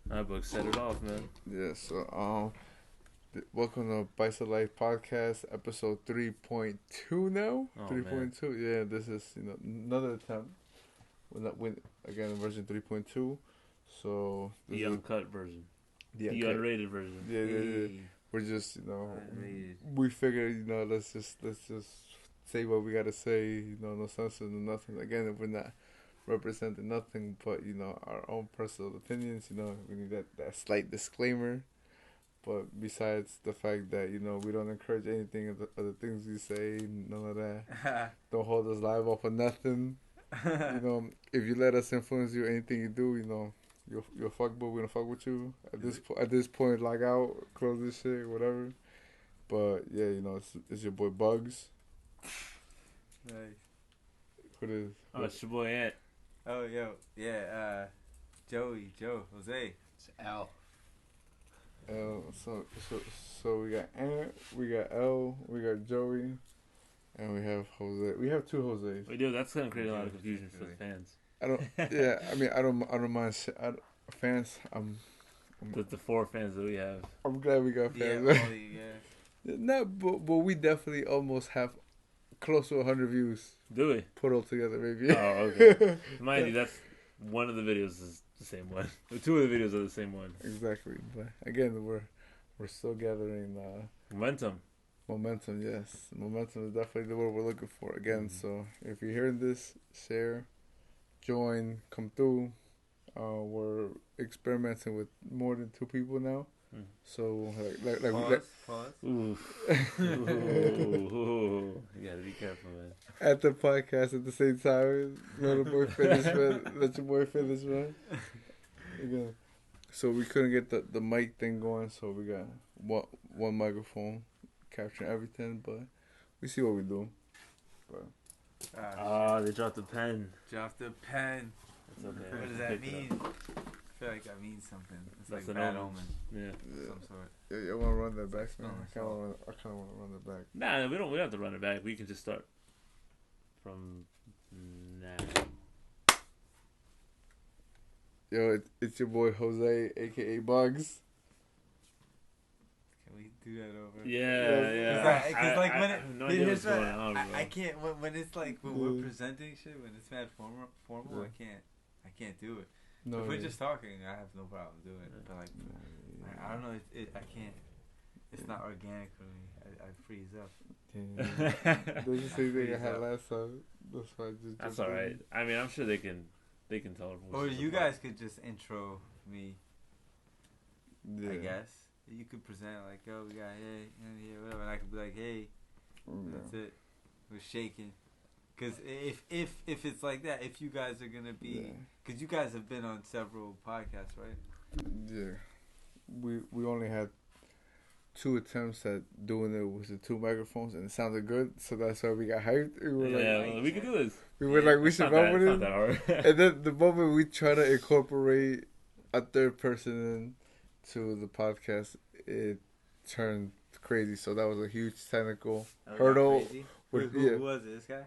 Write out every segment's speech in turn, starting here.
My book set it off, man. Yeah, so welcome to Paisa Life Podcast, episode 3.2 now. Oh, 3.2. Yeah, this is another attempt. Again version 3.2. So The uncut version. The uncut. unrated version. Yeah. We're just Unrated. we figured let's just say what we gotta say. No censor, no nothing. Again, we're not representing nothing but our own personal opinions. We need that slight disclaimer. But besides the fact that we don't encourage anything of the things we say, none of that. Don't hold us liable for nothing. If you let us influence you, anything you do, you're fuck, but we're gonna fuck with you. At this point, log out, close this shit, whatever. But yeah, it's your boy Bugs. Nice. What is? Oh, it's your boy Ant. Oh, yeah. Joey, Jose. It's Al. So we got Ant, we got L, we got Joey, and we have Jose. We have two Jose's. We do. That's gonna create a lot of confusion for the fans. I don't mind. Fans. The four fans that we have. I'm glad we got fans. Yeah. No, but we definitely almost have close to 100 views. Do we? Put all together, maybe. Oh, okay. Mind you, that's one of the videos is the same one. The two of the videos are the same one. Exactly. But again, we're still gathering Momentum. momentum. Yes, momentum is definitely the word we're looking for. Again, so if you're hearing this, share, join, come through. We're experimenting with more than 2 people now. So Pause. Ooh. You gotta be careful, man. at the podcast at the same time. Let your boy finish, man. Let your boy finish, man. Again. So we couldn't get the mic thing going, so we got one microphone capturing everything, but we see what we do. But They dropped the pen. Drop the pen. That's okay. What does that mean? I feel like that means something. It's That's like an bad omen. omen. Yeah. Some sort. yeah, you want to run that back, man? Oh, I kind of want to run that back. Nah, we don't have to run it back. We can just start from now. Yo, it's your boy Jose, aka Bugs. Can we do that over? Yeah. Because like when I it, have no idea here's what's what going on, bro. I can't when it's like when we're presenting shit when it's mad formal. Yeah. I can't do it. No, If we're yeah. just talking, I have no problem doing it. But like, I don't know. I can't. It's not organic for me. I freeze up. That's the same thing I had last time. That's why I just. That's jumped all in. right. I mean, I'm sure they can tell. Or you guys could just intro me. Yeah. I guess you could present like, oh, we got hey, whatever, and I could be like, hey, that's it. We're shaking. Because if it's like that, if you guys are gonna be, because you guys have been on several podcasts, right? Yeah. We only had 2 attempts at doing it with the 2 microphones, and it sounded good, so that's why we got hyped. We were Well, we can do this. we were like, we should run with It's it. not that hard. And then the moment we try to incorporate a third person into the podcast, it turned crazy. So that was a huge technical hurdle. Who Yeah. was it? This guy?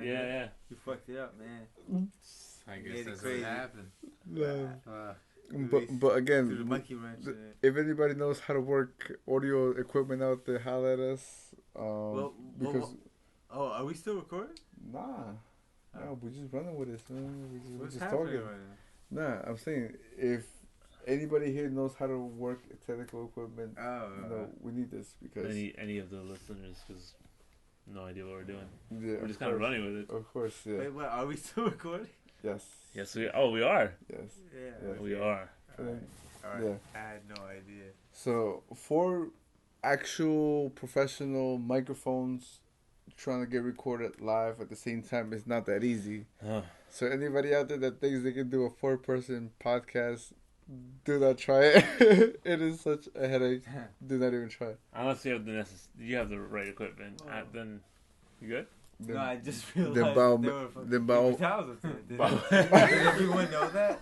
Yeah. You fucked it up, man. I Made guess it that's crazy. what happened. But Through again, the monkey wrench. if anybody knows how to work audio equipment out there, holler at us. Because are we still recording? no, we're just running with this, man. We're What's just happening talking. right now? Nah, I'm saying if anybody here knows how to work technical equipment, Oh, we need this because Any of the listeners, because no idea what we're doing. yeah, We're just kind of running with it. Of course, yeah. Wait, what? Are we still recording? Yes. Yes, we are. Yes. Yeah. Yeah. We are. Alright. Yeah. I had no idea. So for actual professional microphones trying to get recorded live at the same time is not that easy. Huh. So anybody out there that thinks they can do a 4-person podcast, do not try it. It is such a headache. Do not even try it. Unless you have you have the right equipment, then you good. Then, No, I just realized then bow- there were fucking then bow- paper towels up there. Did everyone know that?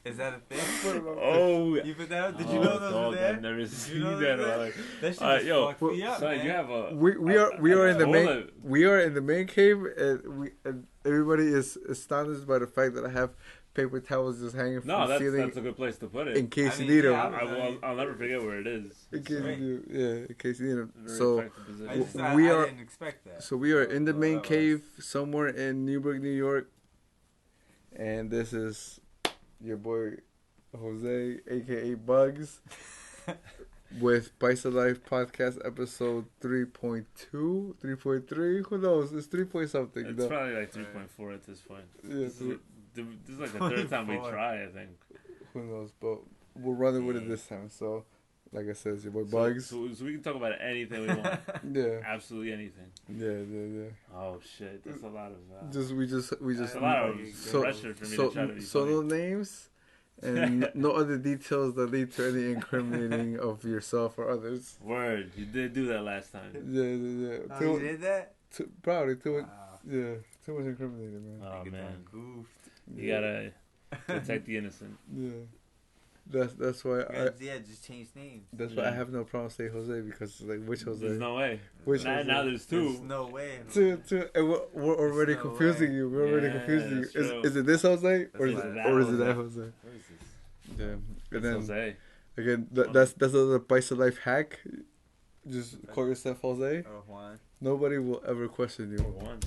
Is that a thing? Oh, You put that up? Did you know those dog, were there? I've never Did seen you know that. those were Like, That shit Alright, just yo, fucked me up, son, man. you have a. we are in the hold main we are in the main cave, and everybody is astonished by the fact that I have paper towels just hanging from No, the ceiling that's a good place to put it. in case I you mean, need yeah, them. I'll never forget where it is. In case Right. you in case you need them. Very So effective position. we I are- didn't expect that. so we are in the main that was- cave somewhere in Newburgh, New York, and this is your boy Jose, aka Bugs, with Paisa Life Podcast episode 3.2, 3.3. Who knows? It's 3 point something. It's no? probably like 3.4 at this point. Yeah, This is like the third time we 24. try, I think. who knows? But we're running with it this time. So, like I said, it's your boy Bugs. So we can talk about anything we want. Yeah, Absolutely anything. yeah. Oh shit, that's a lot of. We just. That's a lot of So- pressure for me So, to try to be so funny. no names and no other details that lead to any incriminating of yourself or others. Word, you did do that last time. Yeah. Oh, you did that? Probably too much. Wow. Yeah, too much incriminating, man. Oh Nigga man, done goofed. you gotta protect the innocent. Yeah, that's why Just change names. that's why I have no problem saying Jose because it's like which Jose? There's no way. Which Now, Jose? now there's two. There's no way. Two, and we're already There's no confusing way. you. We're already Yeah, confusing you. that's true. Is it this Jose or is That's it why- or is it that that Jose. Jose? What is this? Yeah, and It's then Jose. again that's another Paisa Life hack. Just call yourself Jose. Or Juan. Nobody will ever question you One.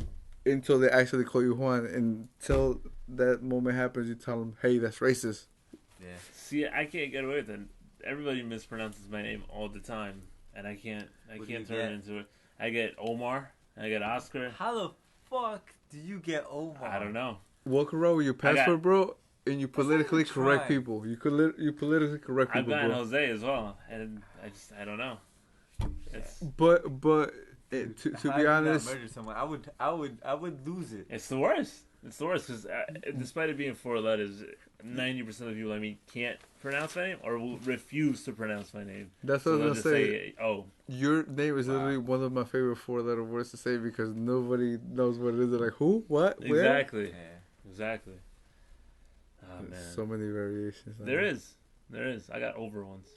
until they actually call you Juan. Until that moment happens, you tell them, "Hey, that's racist." Yeah. See, I can't get away with it. Everybody mispronounces my name all the time, and I can't What do you turn get? it into it. I get Omar. I get Oscar. How the fuck do you get Omar? I don't know. Walk around with your I got- passport, bro, and you That's not politically even correct trying. people. You politically correct I've people, gotten bro. Jose as well, and I don't know. But to How be do you not honest, murder someone? I would lose it. It's the worst. It's the worst because despite it being 4 letters, 90% of the people I meet can't pronounce my name or will refuse to pronounce my name. that's So what I they'll was just gonna say. say, "Oh, Your name is literally one of my favorite 4-letter words to say because nobody knows what it is. They're like, who? What? Where? exactly, Yeah. exactly." Oh There's man, so many variations. there is. I got over once.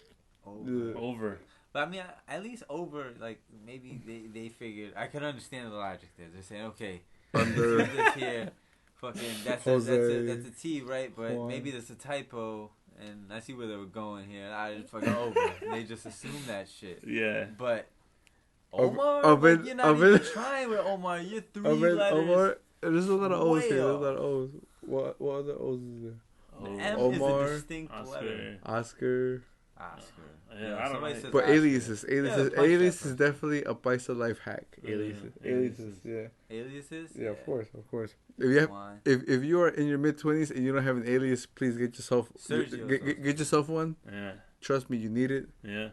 Over. Yeah. Over. But I mean, at least over, like, maybe they figured, I could understand the logic there. They're saying, okay, Under this here, fucking, that's Jose, a T, right? But Juan. maybe there's a typo, and I see where they were going here. I just fucking over. And they just assume that shit. Yeah. But Of- Omar, of like, it- you're not of even it- trying with Omar. You're 3 Omar, letters. there's a lot of O's Way here. There's a off. lot of O's. What other O's is there? The Oh, M Omar, is a distinct letter. Oscar. Oscar. Oscar. Yeah, I don't somebody know. says But Oscar. aliases. Yeah, punch that Alias is person. definitely a Paisa life hack. Aliases. Yeah, Aliases. Yeah. Aliases? Yeah, of course. If you have, Juan. if you are in your mid-20s and you don't have an alias, please get yourself Sergio get yourself one. Yeah. Trust me, you need it. Yeah.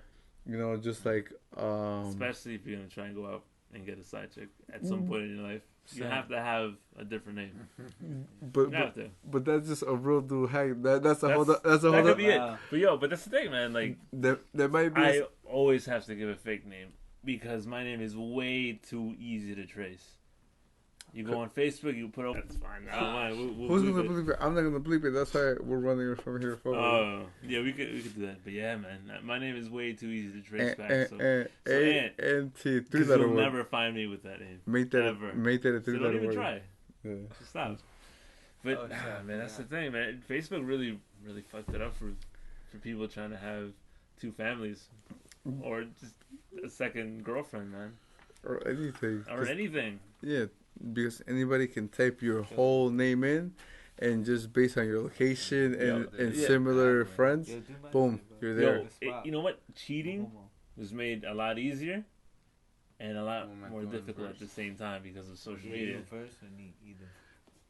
You know, just like Especially if you're gonna try and go out and get a side chick at some point in your life, you Same. have to have a different name. but You have to. but that's just a real dude hack. That's a whole That's- that's a That whole could be it. Wow. But that's the thing, man. Like, there might be I always have to give a fake name because my name is way too easy to trace. You go on Facebook, you put up. That's fine. I don't mind. We'll who's bleep gonna it. bleep it? I'm not gonna bleep it. That's why we're running it from here forward. Oh, yeah, we could do that. But yeah, man, my name is way too easy to trace back. So A N T 'cause 3-letter you'll word. never find me with that name. Make that ever. a So don't 3-letter even word. try. Yeah. Just stop. But Oh, shit, man, that's yeah. the thing, man. Facebook really fucked it up for people trying to have 2 families or just a second girlfriend, man, Or anything. or anything. Yeah, because anybody can type your whole name in, and just based on your location and Yeah. similar Exactly. friends, Yo, do my boom, shit, bro. you're there. Yo, you know what? Cheating was made a lot easier and a lot What am I more doing difficult at first? the same time because of social You media. go first or me? Either.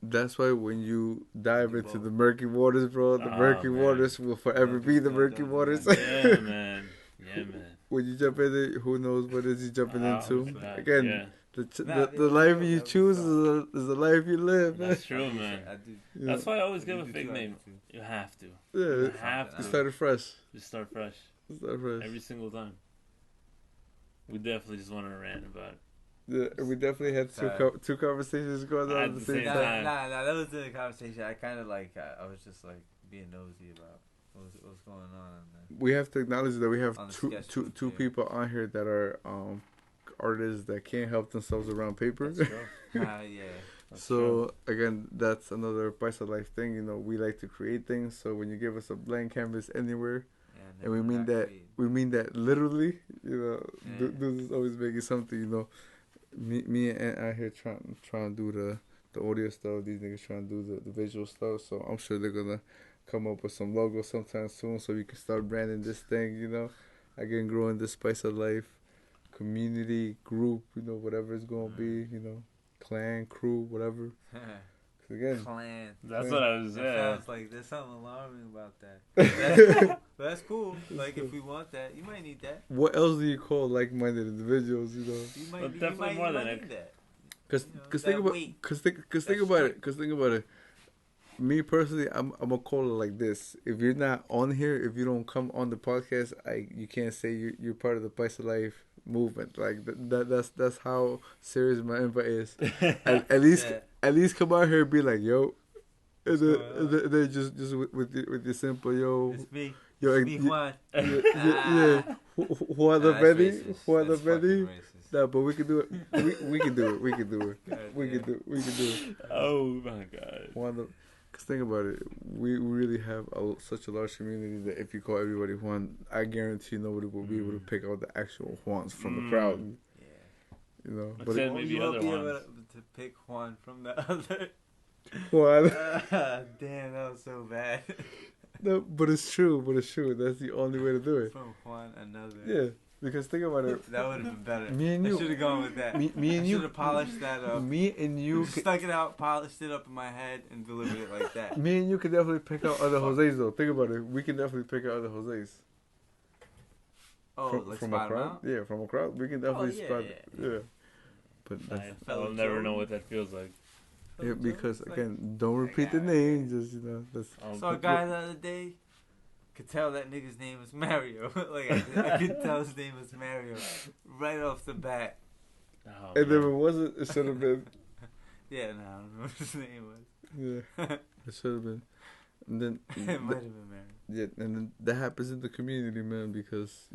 That's why when you dive Do into both. the murky waters, bro, the Oh, murky man. waters will forever Don't be do- the don't- murky don't do waters. that. Yeah, man. Yeah, man. When you jump in it, who knows what is you jumping Oh, into? God, Again, yeah. the life you choose is the life you live. Man. That's true, man. I do. Yeah. That's why I always I give a do fake too, I name. do too. You have to. Yeah, You have you to. started fresh. Just start fresh Start fresh. every single time. We definitely just want to rant about it. Yeah, we definitely had two conversations going on At at the the same same Nah, time. time. that was the conversation. I kind of like, I was just like being nosy about what's going on. We have to acknowledge that we have On the two sketch book, yeah. people on here that are artists that can't help themselves around paper. That's true. Yeah. That's So again, that's another Paisa life thing. You know, we like to create things. So when you give us a blank canvas anywhere, Yeah, and we never mean not that created. we mean that literally. You know, Yeah. this is always making something. You know, me and out here trying to do the audio stuff. These niggas trying to do the visual stuff. So I'm sure they're gonna come up with some logo sometime soon, so we can start branding this thing. You know, again, growing this Spice of Life community group. You know, whatever it's gonna be. You know, clan, crew, whatever. 'Cause again, Clan. That's what I was That saying. sounds like there's something alarming about that. That's cool. That's cool. Like if we want that, you might need that. what else do you call like-minded individuals? You know, You Well, might, you definitely might, more you than might it. need that. cause You know, cause that think about weight. cause think That about it. strength. Cause think about it. Me personally, I'm gonna call it like this. If you're not on here, if you don't come on the podcast, you can't say you're part of the Paisa Life movement. Like that's how serious my invite is. At least Yeah. at least come out here and be like, yo. And What's going on? then just with your simple yo. It's me. Yo, It's me, Juan. yeah. Juan the Nah, that's Benny, racist. Juan the That's fucking Benny. racist. Nah, but we can do it. We can do it. We can do it. God We can damn. do. We can do it. Oh my god. Juan the. Cause think about it, we really have such a large community that if you call everybody Juan, I guarantee nobody will be able to pick out the actual Juans from the crowd. Yeah. You know, But but then it, maybe you won't other be able ones. to pick Juan from the other. Juan. Damn, that was so bad. No, but it's true. But it's true. That's the only way to do it. From Juan, another. Yeah, because think about it. That would have been better. Me and I you. should have gone with that. Me and I you. should have polished that up. Me and you. Stuck it out, polished it up in my head, and delivered it like that. Me and you can definitely pick out other Jose's though. Think about it. We can definitely pick out other Jose's. Oh, like from a spot 'em crowd. out? Yeah, from a crowd. We can definitely yeah, spot. yeah. Yeah. But that's, I'll never know what that feels like. yeah, because Like, again, don't repeat the name. Just that's. saw a guy the other day. Could tell that nigga's name was Mario. Like I could tell his name was Mario right off the bat. Oh, And if it man. wasn't, it should have been. Yeah, no, I don't know what his name was. Yeah, it should have been. And then It might have been Mario. yeah, and then that happens in the community, man. Because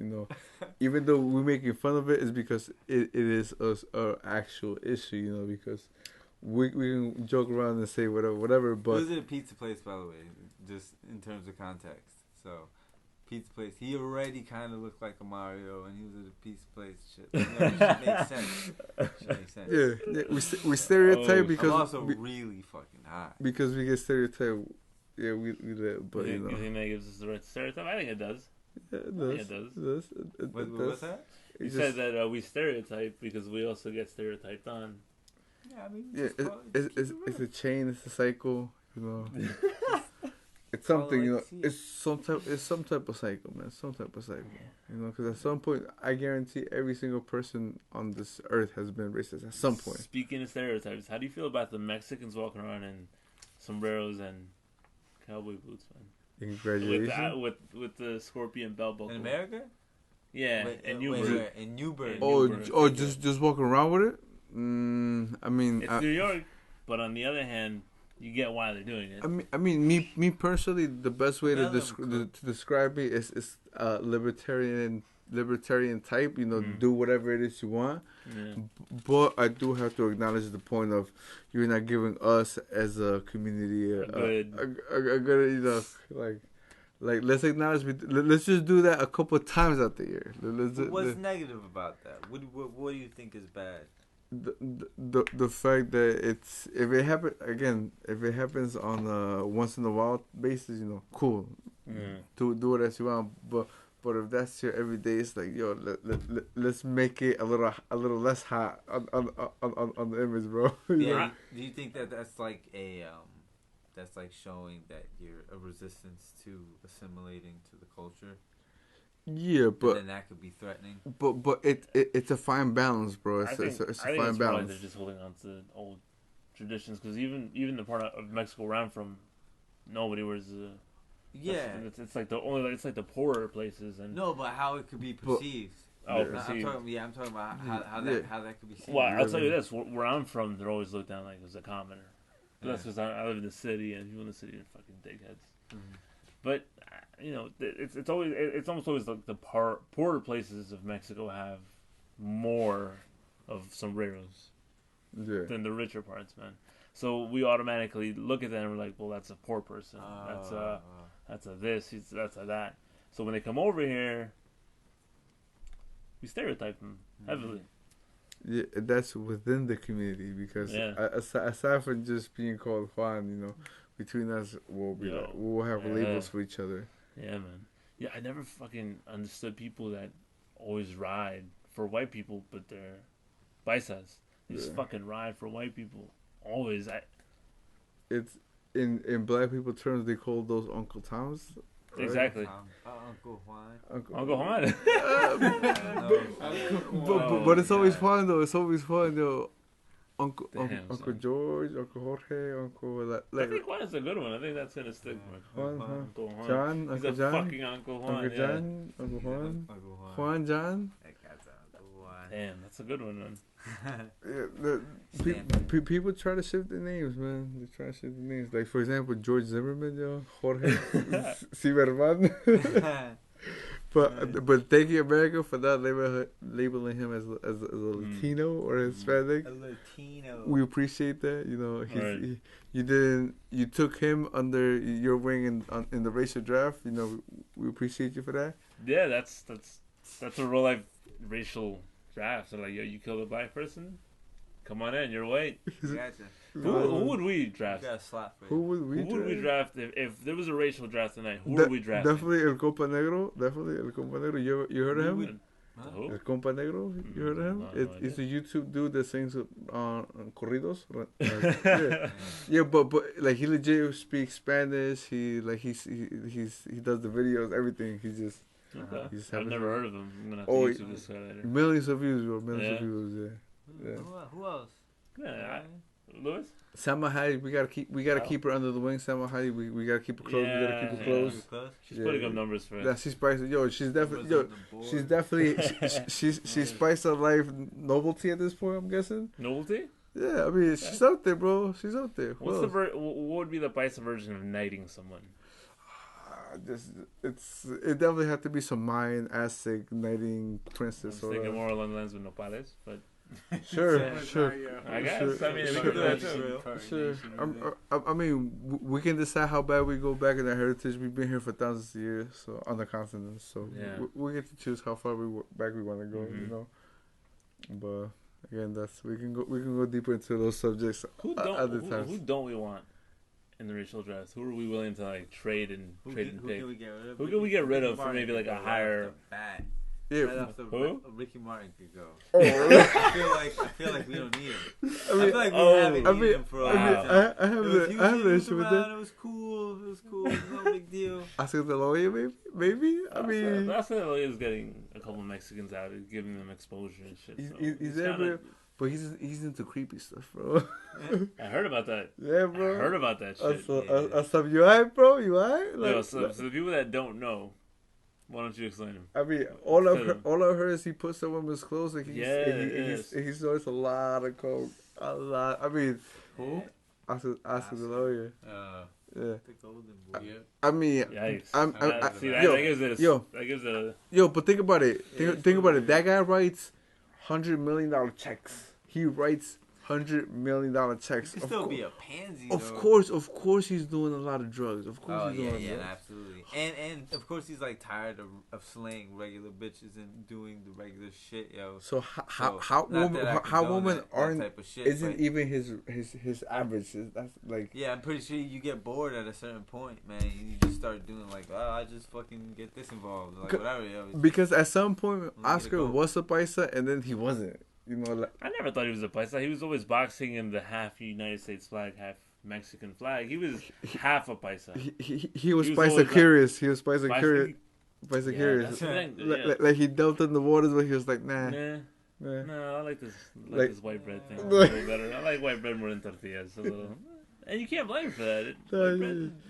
even though we're making fun of it, it's because it is a actual issue. You know, because we can joke around and say whatever, It but was at a pizza place, by the way, just in terms of context. So, pizza place. He already kind of looked like a Mario, and he was at a pizza place. Shit, it should make sense. Should make sense. yeah, we stereotype Oh, I'm because also really fucking high. because we get stereotyped. Yeah, we live, but You think that gives us the right stereotype? I think it does. Yeah, it I does. think it does. It does. It What's does. that? You It said just- that we stereotype because we also get stereotyped on. Yeah, I mean, Yeah, just call it- it's keep it a chain. It's a cycle. You know, it's Call it something. like You you know, see it. it's some type of cycle, man. Some type of cycle. You know, because at some point, I guarantee every single person on this earth has been racist at some point. Speaking of stereotypes, how do you feel about the Mexicans walking around in sombreros and cowboy boots, man? In With graduation. with the scorpion belt buckle. In America? Yeah, Wait, and wait, Newburgh. where? In Newburgh. Oh, Newburgh. just walking around with it. I mean, It's New York, but on the other hand, you get why they're doing it. I mean, me personally, the best way to, None of them to describe me is libertarian type. You know, Mm. do whatever it is you want. Yeah. But I do have to acknowledge the point of you're not giving us as a community a good, you know, like let's acknowledge. Let's just do that a couple of times out the year. What's negative about that? What do you think is bad? The fact that if it happens on a once in a while basis, you know, cool. Mm. Do it as you want, but if that's your everyday, it's like, yo, let's make it a little less hot on the image, bro. Yeah. Do you think that that's like that's like showing that you're a resistance to assimilating to the culture? Yeah, Oh, And then that could be threatening. but it's a fine balance, bro. I It's think, a I think fine it's more like balance. they're just holding on to old traditions because even the part of Mexico where I'm from, nobody wears the. Yeah. It's like the poorer places and. No, but how it could be perceived. Oh, Yeah. perceived. I'm talking about how Yeah. that could be seen. Well, I'll tell you this: where I'm from, they're always looked down like as a commoner. But that's Yeah. because I live in the city, and people in the city are fucking dickheads. Mhm. But you know, it's almost always like the poorer places of Mexico have more of sombreros Yeah. than the richer parts, man. So we automatically look at that and we're like, well, that's a poor person. That's a this. That's a that. So when they come over here, we stereotype them heavily. Yeah, that's within the community because aside from just being called Juan, you know, between us we'll have labels for each other. Yeah, man. Yeah, I never fucking understood people that always ride for white people, but they're Paisas. They just fucking ride for white people. Always. It's in black people terms they call those Uncle Toms. Right? Exactly. Uncle Juan. Uncle Juan. But it's always fun though. It's always fun though. Uncle son. George, Uncle Jorge, Uncle I think Juan is a good one. I think that's gonna stick. Uncle Juan. John, He's Uncle a John, fucking Uncle Juan. Uncle John, Uncle Juan, Juan John. Damn, that's a good one, man. People try to shift the names, man. They try to shift the names. Like for example, George Zimmerman, Jorge Zimmerman. But thank you, America, for not labeling him as a Latino or Hispanic. A Latino. We appreciate that. You know, Right. you took him under your wing in the racial draft. You know, we appreciate you for that. Yeah, that's a real life racial draft. So like, yo, you killed a black person? Come on in, you're white. Gotcha. Who would we draft? You got a slap for Who would we draft if there was a racial draft tonight? Who would we draft? Definitely El Compa Negro. Definitely El Compa Negro. You heard of him? Who? El Compa Negro. You heard of him? No, It's a YouTube dude that sings corridos. Yeah, but like he legit speaks Spanish. He does the videos, everything. He's just. I've never heard of him. I'm gonna have to YouTube this guy later. Millions of views, bro. Millions of views. Yeah. Who else? Yeah, Lewis. Salma Hayek, we gotta keep her under the wing. Salma Hayek, we gotta keep her close. We gotta keep her close. She's putting up numbers for us. Yeah, she's spicing. She's spiced up life novelty at this point. I'm guessing. Novelty? Yeah, I mean she's out there, bro. She's out there. What would be the Paisa version of knighting someone? It definitely had to be some Mayan, Aztec, knighting, princess. I'm thinking more along the lines with nopales, but sure. I guess. I mean, we can do that too. Sure. I mean, we can decide how bad we go back in our heritage. We've been here for thousands of years, so on the continent. So we get to choose how far back we want to go. You know, but again, we can go deeper into those subjects other times. Who don't we want in the racial draft? Who are we willing to like trade and pick? Who can we get rid of for maybe like a higher? Yeah, right off the who? Ricky Martin could go. Oh, I feel like we don't need him. I feel like we haven't needed him for a long time. I have an issue with that. It was cool. No big deal. Oscar De La Hoya, maybe. I mean, Oscar De La Hoya is getting a couple of Mexicans out and giving them exposure and shit. He's there, but he's into creepy stuff, bro. I heard about that. Yeah, bro. I heard about that shit. You alright, bro? You alright? Like, so the people that don't know, why don't you explain him? I mean, all I've heard is he puts on women's clothes. Like he snorts a lot of coke. A lot. I mean, who? Oscar De La Hoya. Yeah. The golden boy. I mean, yikes. That gives it but think about it. Think about it. That guy writes $100 million checks. He writes $100 million checks. He could still be a pansy. Of course, he's doing a lot of drugs. Of course, he's doing drugs. Absolutely. And of course, he's like tired of slaying regular bitches and doing the regular shit, yo. So how women aren't that type of shit, isn't even his average. That's like I'm pretty sure you get bored at a certain point, man. You just start doing like, I just fucking get this involved, like whatever. Yo. Because at some point, Oscar was a Paisa, and then he wasn't. You know, like, I never thought he was a Paisa. He was always boxing in the half United States flag, half Mexican flag. He was half a Paisa. He was Paisa curious. He was Paisa curious. Paisa curious. Like he delved in the waters, but he was like, nah. No, I like this this white bread thing a little better. I like white bread more than tortillas. A little. And you can't blame him for that.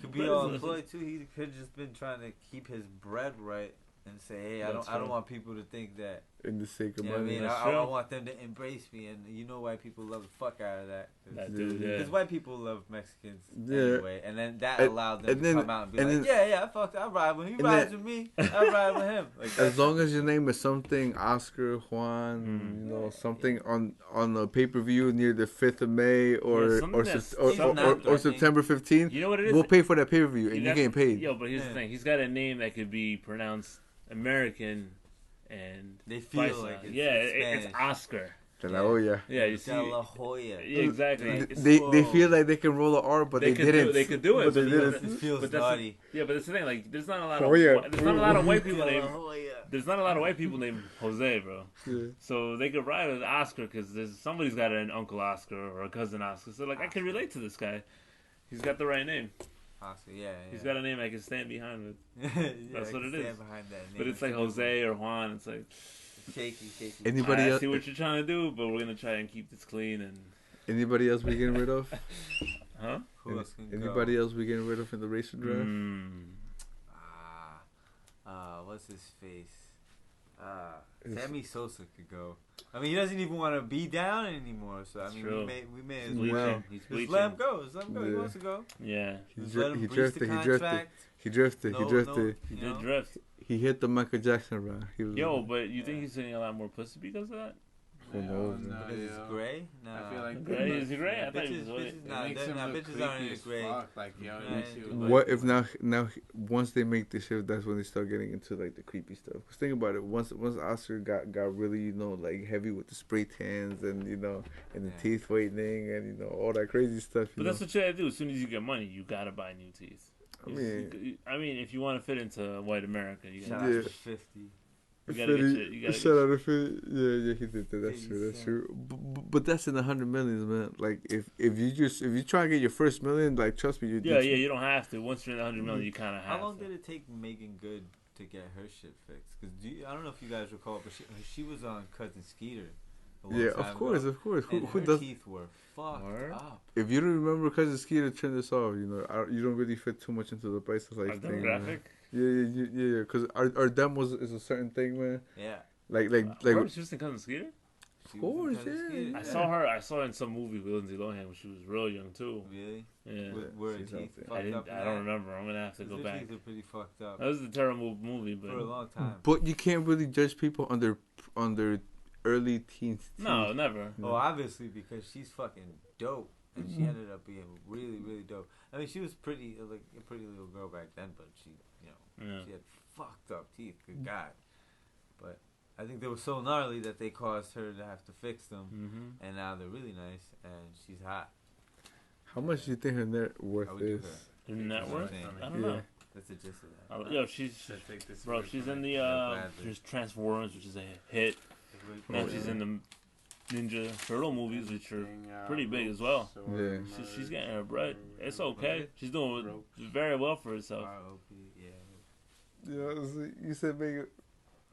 Could be all employed too. He could have just been trying to keep his bread right and say, hey, I don't want people to think that in the sake of Yeah, I money. mean, That's I true. want them to embrace me, and you know white people love the fuck out of that. That dude, yeah. Because white people love Mexicans Yeah. anyway, and then that And- allowed them and to then- come out and be and like, then- yeah, I ride with him. He and rides then- with me. I ride with him. Like, As that's long the as your shit. name is something Oscar Juan, Mm. you know, Yeah, something on a pay per view near the 5th of May or something or, that's- or, He's or, not or, threatening. September 15th, You know what it is? we'll pay for that pay per view, and He you're got- getting paid. Yo, but here's the Yeah. thing. He's got a name that could be pronounced American and They feel Paisa. like it's, yeah, it's it's Spanish. Oscar. De la olla. Yeah, you see. De La Hoya. Yeah, exactly. Like, It's- They feel like they can roll an R, but they could didn't. they could do it. But they but- didn't. It feels but that's naughty. yeah, but it's the thing. Like, there's not a lot Oh, of yeah. there's not a lot of white people De La named Hoya. there's not a lot of white people named Jose, bro. Yeah. So they could ride with Oscar because there's somebody's got an uncle Oscar or a cousin Oscar. So like I can relate to this guy. He's got the right name. Oscar, yeah. He's got a name I can stand behind with. yeah, That's what it stand is. Behind that name. But it's like Jose or Juan. It's like Shaky. Anybody I else? see what you're trying to do, but we're gonna try and keep this clean and Anybody else we getting rid of? huh? Who else can Anybody go? else we getting rid of in the racial draft? Mm. What's his face? It's- Sammy Sosa could go. I mean, he doesn't even want to be down anymore. So I It's mean, true. we may as He's well. bleaching. He's Just bleaching. let him go. Just let him go. He Yeah. wants to go. Yeah, Just let him He breach drifted. the He drifted. contract. He drifted. No, He drifted. he you did know? drift. He hit the Michael Jackson round. He was. Yo, but you think he's getting a lot more pussy because of that? Who knows? No, Because it's yo. gray. Nah. I feel like Gray? Is he gray? I thought he Bitches, was white. bitches, it nah, makes him nah, look bitches aren't creepy in as gray. fuck. Like, yo, Yeah, you see, yeah. like, What if now once they make the shift, that's when they start getting into like the creepy stuff. Cause think about it, once Oscar got really like heavy with the spray tans and and the Yeah. teeth whitening and all that crazy stuff. But that's what you gotta do. As soon as you get money, you gotta buy new teeth. I mean, If you want to fit into white America, you Shout gotta. out Yeah. to 50. You gotta get you gotta shout get out to Philly. Yeah, he did that. That's 50 true. That's Cent. true. But that's in the 100 millions, man. Like if you try to get your first million, like trust me, Yeah, you don't have to. Once you're in the 100 million, you kind of have. How long to. did it take Megan Good to get her shit fixed? Because I don't know if you guys recall, but she was on Cousin Skeeter. a long Yeah, time of course. ago, Who and her does? teeth were fucked Word? up. If you don't remember, Cousin Skeeter, turn this off. You don't really fit too much into the Paisa Our life thing. man. demographic. Yeah. Because our demos is a certain thing, man. Yeah. Like Where, she was in Cousin Skeeter? She course, was in Cousin yeah. Skeeter, I saw her. I saw her in some movie with Lindsay Lohan when she was real young too. Really? Yeah, Were her she's teeth out there. fucked up? I don't remember. I'm gonna have to go Her back. teeth are pretty fucked up That was a terrible movie, for a but long time. But you can't really judge people on their early teens. no, never. Well, obviously because she's fucking dope, and she ended up being really, really dope. I mean, she was pretty, like a pretty little girl back then, but she Yeah. had fucked up teeth. Good God. But I think they were so gnarly that they caused her to have to fix them, Mm-hmm. and now they're really nice, and she's hot. How much do you think her net I worth would do is? her. Her net worth? Thing. I don't Yeah. know. That's the gist of that. Yo, she's Should take this bro. away She's from in it. the gladly. there's Transformers, which is a hit. Now Oh, she's yeah. in the Ninja Turtle movies, which are Thing, pretty big as well. Yeah. She's getting her bread. It's okay. She's doing very well for herself. R.O.P. Yeah. Yeah, you said Megan.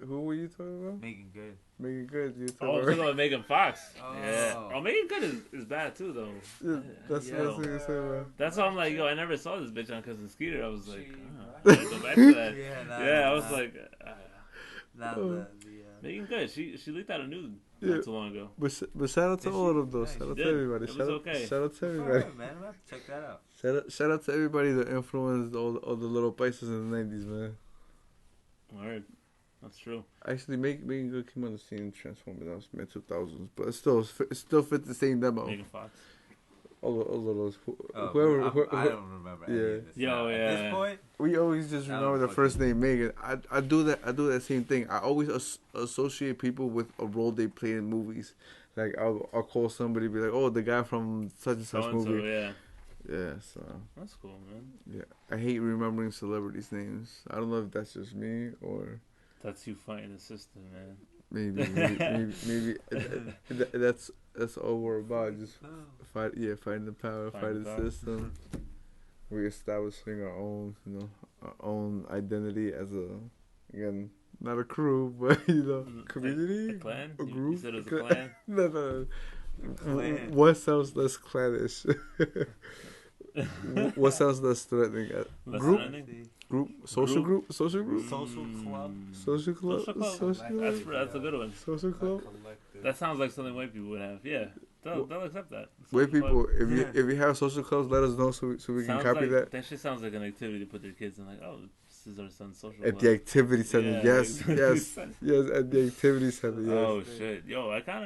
Who were you talking about? Megan Good. Megan Good. You Oh, I'm talking talking about? about Megan Fox. Oh. Yeah. Oh, Megan Good is bad too, though. Yeah, that's Yeah. what you said, man. That's why I'm like, yo, I never saw this bitch on Cousin Skeeter. I was like, She- I gotta go back to that. Yeah, I was like, Not Oh. the Megan Good. She leaked out a nude Yeah. not too long ago. But shout out to Did all of she? them though. Nice. Shout out She to did. everybody. It was Shout out, okay. shout out to everybody. Alright, man. I'm gonna have to check that out. Shout out to everybody that influenced all the little places in the 90s, man. Word. That's true. Actually, Megan Good came on the scene Transformers. That was mid 2000s, but it still fit the same demo. Megan Fox. All of those. Oh, Whoever, I don't remember any Yeah. of this. Yo, now. At yeah. this point, we always just I don't remember the fucking- first name Megan. I do that same thing. I always associate people with a role they play in movies. Like I'll call somebody, be like, oh, the guy from such and such So and so, movie. yeah. Yeah, so That's cool, man. yeah, I hate remembering celebrities' names. I don't know if that's just me or That's you fighting the system, man. maybe that's all we're about. Just oh, fighting the power, Fighting fighting the the power. system. Reestablishing our own identity as again, not a crew, but community, A clan? a You group. said it was a clan? No. clan. What sounds less clannish? What sounds less threatening? Less Group, threatening? social group, social group, Social club. social club, Social club. social club, That's a good one. social club. That sounds like something white people would have. Yeah, they'll accept that. White Social people, club. if you have social clubs, let us know so we can Sounds copy like, that. shit sounds like an activity to put their kids in. Like, oh, this is our son's social At club. the activity center, Yeah, yes, activity yes, center. yes. At the activity center, yes. Oh shit, yo, I kind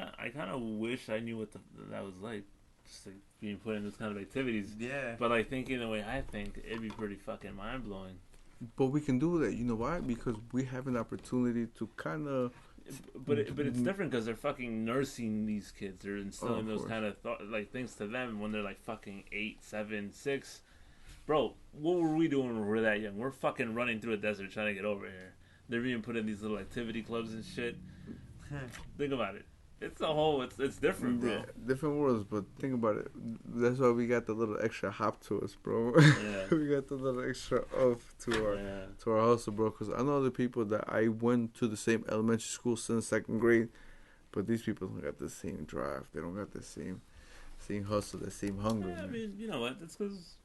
of wish I knew what that was like, just like being put in those kind of activities. Yeah. But like thinking the way I think, it'd be pretty fucking mind blowing. But we can do that. You know why? Because we have an opportunity to kind of. But it's different because they're fucking nursing these kids. They're instilling those course. kind of like things to them when they're like fucking 8, 7, 6. Bro, what were we doing when we were that young? We're fucking running through a desert trying to get over here. They're being put in these little activity clubs and shit. Think about it. It's a whole. It's different, bro. Yeah, different worlds, but think about it. That's why we got the little extra hop to us, bro. Yeah. We got the little extra off to our Yeah. to our hustle, bro. Because I know the people that I went to the same elementary school since 2nd grade, but these people don't got the same drive. They don't got the same hustle, the same hunger. Yeah, I man. mean, you know what? It's because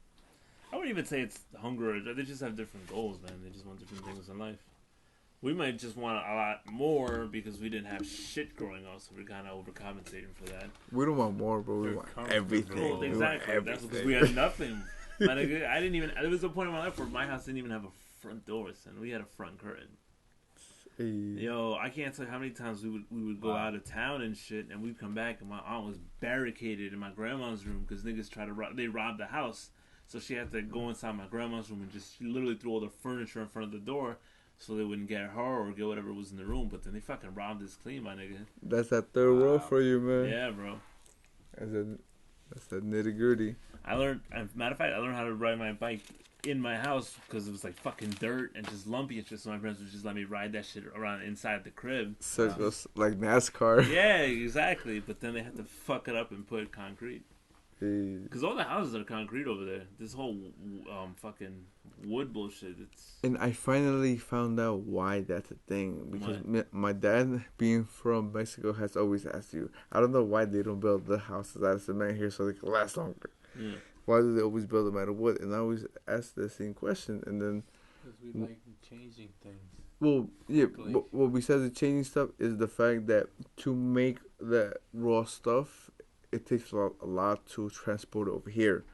I wouldn't even say it's hunger. They just have different goals, man. They just want different things in life. We might just want a lot more because we didn't have shit growing up, so we're kind of overcompensating for that. We don't want more, bro. We They're want comfortable. everything. Well, We want Exactly. That's because we had nothing. My nigga, I didn't even. There was a point in my life where my house didn't even have a front door, son. We had a front curtain. Hey. Yo, I can't tell you how many times we would go out of town and shit, and we'd come back and my aunt was barricaded in my grandma's room because niggas tried to they robbed the house, so she had to go inside my grandma's room and just she literally threw all the furniture in front of the door so they wouldn't get her or get whatever was in the room. But then they fucking robbed us clean, my nigga. That's that third world for you, man. Yeah, bro. That's that nitty gritty. I learned, as a matter of fact, I learned how to ride my bike in my house because it was like fucking dirt and just lumpy and shit. So my parents would just let me ride that shit around inside the crib. Circles like NASCAR. Yeah, exactly. But then they had to fuck it up and put concrete. Hey. Because all the houses are concrete over there. This whole fucking wood bullshit. It's And I finally found out why that's a thing. Because my dad, being from Mexico, has always asked you. I don't know why they don't build the houses out of cement here so they can last longer. yeah. Why do they always build them out of wood? And I always ask the same question. And then, Because we like changing things. well, yeah, Quickly. but what besides the changing stuff is the fact that to make that raw stuff, it takes a lot to transport it over here.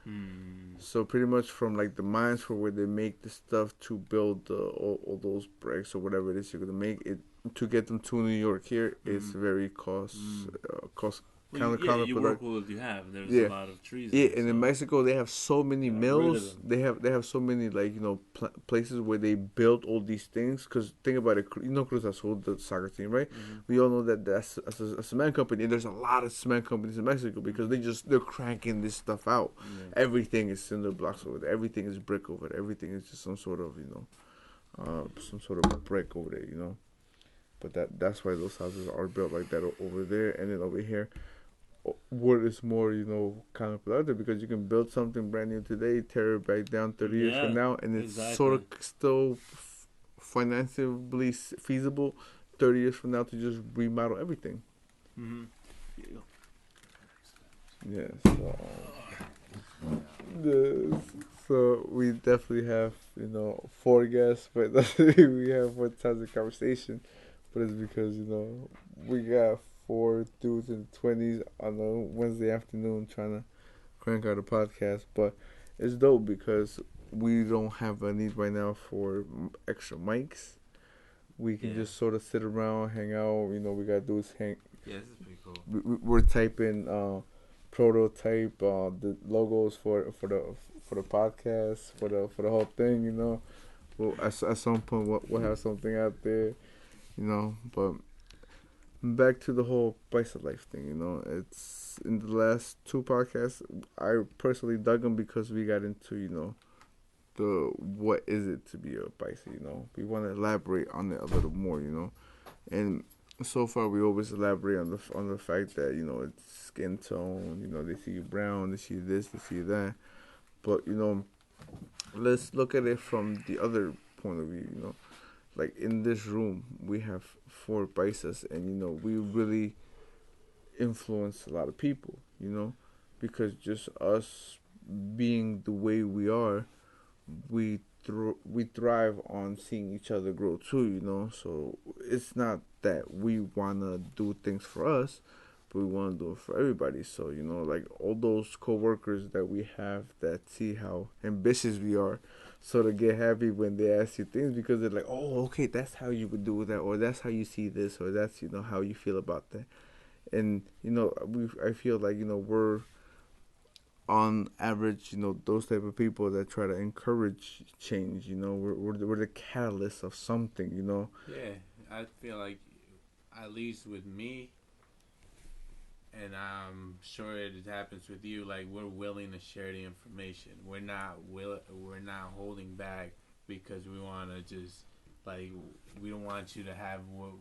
So pretty much from like the mines for where they make the stuff to build all those bricks or whatever it is you're gonna make it to get them to New York here is very cost Well, counterproductive. you work with what you have. There's Yeah. a lot of trees. Yeah, there, and so. in Mexico they have so many Got rid mills. of They have so many like places where they build all these things. Cause think about it, you know Cruz Azul, the soccer team, right? Mhm. We all know that that's a cement company. And there's a lot of cement companies in Mexico because they're cranking this stuff out. Yeah. Everything is cinder blocks over there. Everything is brick over there. Everything is just some sort of some sort of brick over there. But that's why those houses are built like that over there, and then over here. Wood is more, counterproductive because you can build something brand new today, tear it back down 30 years Yeah, from now, and it's exactly. sort of still financially feasible 30 years from now to just remodel everything. Mm-hmm. Yeah, so we definitely have, 4 guests, but we have 4 times of conversation, but it's because, we got 4 dudes in the 20s on a Wednesday afternoon trying to crank out a podcast. But it's dope because we don't have a need right now for extra mics. We can just sort of sit around, hang out. We got dudes hang. Yeah, this is pretty cool. We're typing prototype the logos for the podcast for the whole thing. Well, at some point we'll have something out there. But. Back to the whole Paisa life thing, it's in the last 2 podcasts, I personally dug them because we got into, the what is it to be a Paisa, we want to elaborate on it a little more, and so far we always elaborate on the fact that, it's skin tone, they see you brown, they see you this, they see you that, but, let's look at it from the other point of view, like in this room, we have 4 Paisas, and we really influence a lot of people, because just us being the way we are, we thrive on seeing each other grow too, you know. So it's not that we wanna do things for us, but we wanna do it for everybody. So you know, like all those coworkers that we have that see how ambitious we are, sort of get happy when they ask you things because they're like, oh, okay, that's how you would do that, or that's how you see this, or that's how you feel about that. And I feel like we're on average, those type of people that try to encourage change. We're the catalyst of something. Yeah, I feel like at least with me, and I'm sure it happens with you. Like we're willing to share the information. We're not holding back because we want to just like we don't want you to have what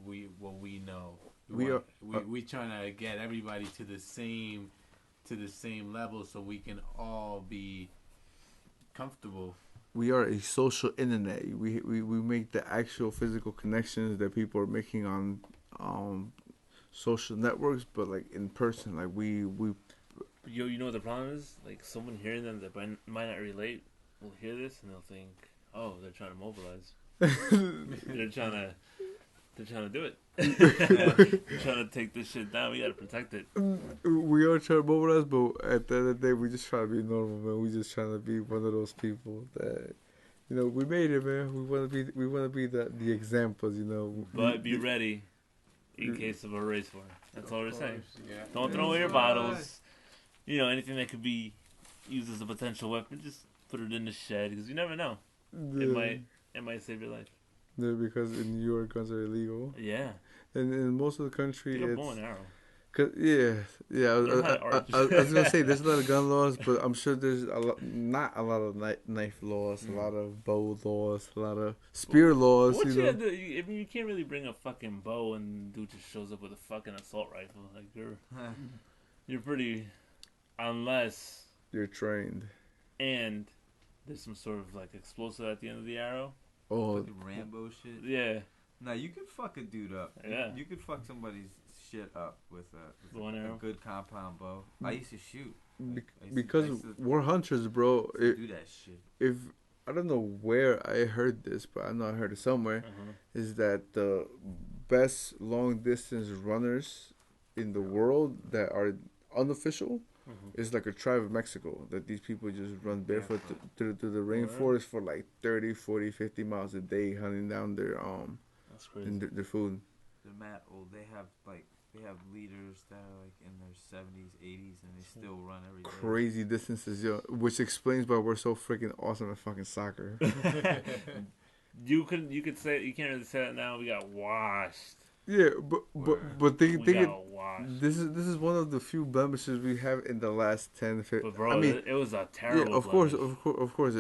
we know. We trying to get everybody to the same level so we can all be comfortable. We are a social internet. We make the actual physical connections that people are making on social networks, but like in person, like we. Yo, you know what the problem is? Like someone hearing them that might not relate will hear this and they'll think, "Oh, they're trying to mobilize. they're trying to do it. They're trying to take this shit down. We gotta protect it." We are trying to mobilize, but at the end of the day, we just try to be normal, man. We just trying to be one of those people that, we made it, man. We want to be the examples, But be ready in case of a race war. That's all we're saying. Yeah. Don't throw away your bottles. Anything that could be used as a potential weapon, just put it in the shed because you never know. Yeah. It might save your life. Yeah, because in New York, guns are illegal. Yeah. And in most of the country, it's a bow and arrow. Yeah. I was gonna say there's a lot of gun laws, but I'm sure there's not a lot of knife laws, a lot of bow laws, a lot of spear laws. What you have to, I mean, you can't really bring a fucking bow and dude just shows up with a fucking assault rifle. Like you're pretty, unless you're trained, and there's some sort of like explosive at the end of the arrow. Oh, fucking Rambo shit. Yeah. Nah, you could fuck a dude up. Yeah. You could fuck somebody's shit up with a good compound bow. I used to shoot. Because we're hunters, bro. Do that shit. If I don't know where I heard this, but I know I heard it somewhere, is that the best long distance runners in the world that are unofficial is like a tribe of Mexico, that these people just run barefoot through the rainforest for like 30, 40, 50 miles a day hunting down their That's crazy. Their food. They're mad old. They have leaders that are like in their 70s, 80s, and they still run every day. Crazy distances, yo. Which explains why we're so freaking awesome at fucking soccer. You could say, you can't really say that now. We got washed. Yeah, but think this is one of the few blemishes we have in the last 10, 15. But bro, I mean, it was a terrible. Yeah, of course,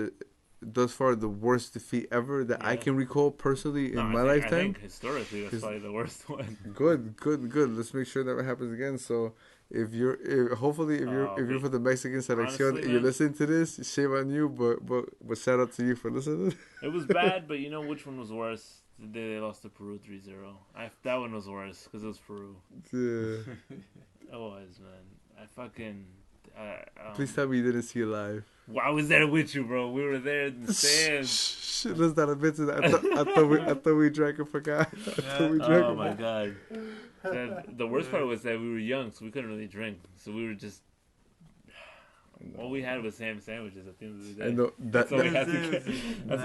thus far the worst defeat ever that I can recall personally in my lifetime. I think historically that's probably the worst one. Good. Let's make sure that never happens again. So if you're for the Mexican selección and you're listening to this, shame on you, but shout out to you for listening. It was bad, but you know which one was worse? The day they lost to Peru 3-0. That one was worse because it was Peru. Yeah. It was, man. I fucking. Please tell me you didn't see it live. Well, I was there with you, bro. We were there in the stands. Let's not admit to that. I thought we drank and forgot. Oh my god. The worst part was that we were young, so we couldn't really drink. So we were just. All we had was ham sandwiches at the end of the day. I know that's what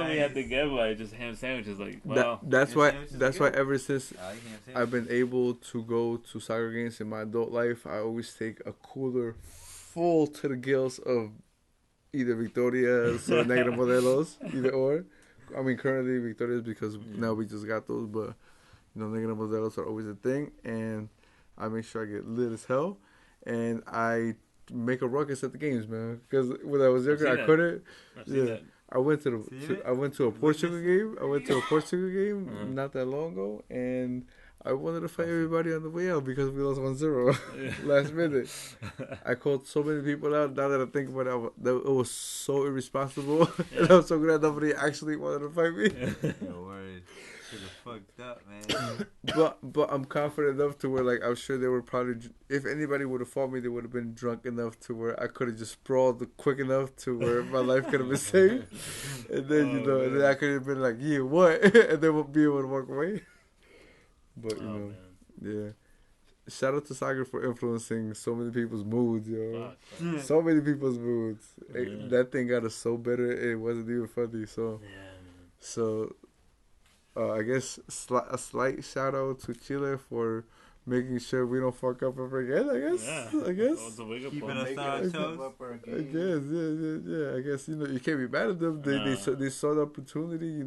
we had to get by, just ham sandwiches. Like, well, that's why ever since I've been able to go to soccer games in my adult life, I always take a cooler full to the gills of either Victorias or Negra Modelos, either or. I mean, currently Victorias because now we just got those, but Negra Modelos are always a thing, and I make sure I get lit as hell, and I make a ruckus at the games, man. Because when I was younger, I couldn't. I went to a Portugal game. Not that long ago, and I wanted to fight everybody on the way out because we lost 1-0 last minute. I called so many people out. Now that I think about it, it was so irresponsible, and I'm so glad nobody actually wanted to fight me. No worries. Should have fucked up, man. but I'm confident enough to where, like, I'm sure they were probably, if anybody would have fought me, they would have been drunk enough to where I could have just sprawled quick enough to where my life could have been saved. And then, and then I could have been like, yeah, what? And then we'll be able to walk away. But, yeah. Shout out to Sagar for influencing so many people's moods, yo. So many people's moods. That thing got us so bitter, it wasn't even funny. So, I guess a slight shout out to Chile for making sure we don't fuck up ever again. I guess. Keeping us on our toes. I guess. Yeah. I guess you can't be mad at them. They saw the opportunity.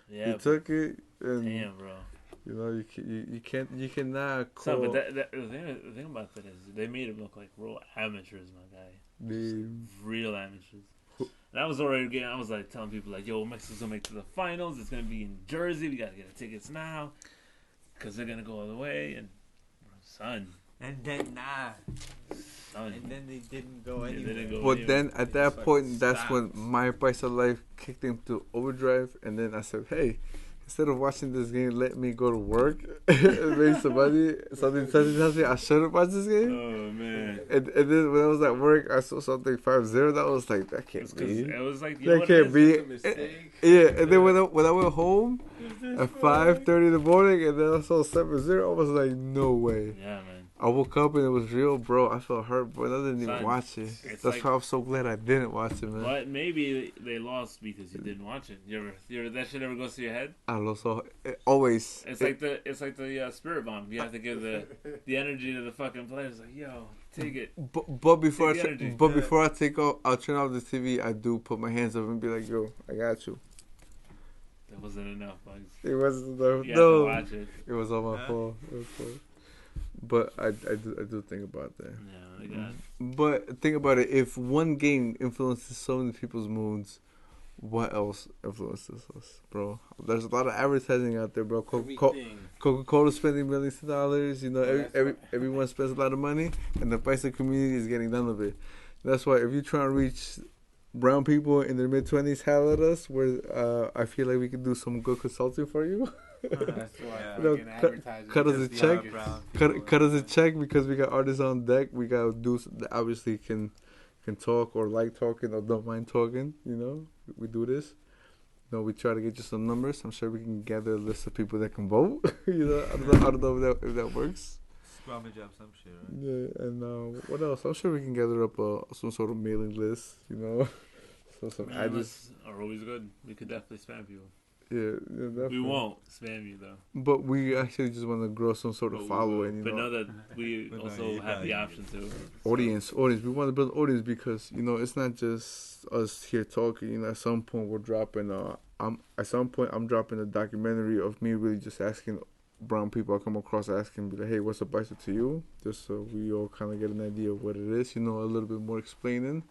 They took it. And, damn, bro. You cannot call. So, but the thing about that is they made it look like real amateurs, my guy. Real amateurs. And I was already getting. I was like telling people like, "Yo, Mexico's gonna make it to the finals. It's gonna be in Jersey. We gotta get the tickets now, cause they're gonna go all the way." And son. And then Son. And then they didn't go anywhere. But then at that point, that's when my Paisa life kicked into overdrive, and then I said, "Hey, instead of watching this game, let me go to work and make some money. Something. I shouldn't watch this game." Oh man! And then when I was at work, I saw something 5-0. That was like, that can't be. It was like that can't be. Yeah, and then when I went home at 5:30 in the morning, and then I saw 7-0, I was like, no way. Yeah, man. I woke up and it was real, bro. I felt hurt, but I didn't even watch it. That's why I'm so glad I didn't watch it, man. But maybe they lost because you didn't watch it. You ever that shit ever goes through your head? I lost always. It's like the spirit bomb. You have to give the energy to the fucking players. Like, yo, take it. But before I take off, I'll turn off the TV. I do put my hands up and be like, yo, I got you. That wasn't enough, Bugs. It wasn't enough. You had to watch it. It was on my phone. But I do think about that. Yeah, I got it. But think about it. If one game influences so many people's moods, what else influences us, bro? There's a lot of advertising out there, bro. Coca-Cola spending millions of dollars. Everyone spends a lot of money, and the Paisa community is getting none of it. That's why if you're trying to reach brown people in their mid-20s, holler at us. I feel like we could do some good consulting for you. That's why cut us a check. Cut us a check because we got artists on deck. We got dudes that obviously can talk or like talking or don't mind talking. We do this. We try to get you some numbers. I'm sure we can gather a list of people that can vote. I don't know if that works. Scrummage up some shit, right? Yeah, and what else? I'm sure we can gather up some sort of mailing list. So some address are always good. We could definitely spam people. Yeah, definitely. We won't spam you though. But we actually just want to grow some sort of following. But know that we also have the option to. Audience. We want to build audience because it's not just us here talking. At some point we're dropping. I'm dropping a documentary of me really just asking brown people I come across, asking, be like, hey, what's a Paisa to you? Just so we all kind of get an idea of what it is. A little bit more explaining.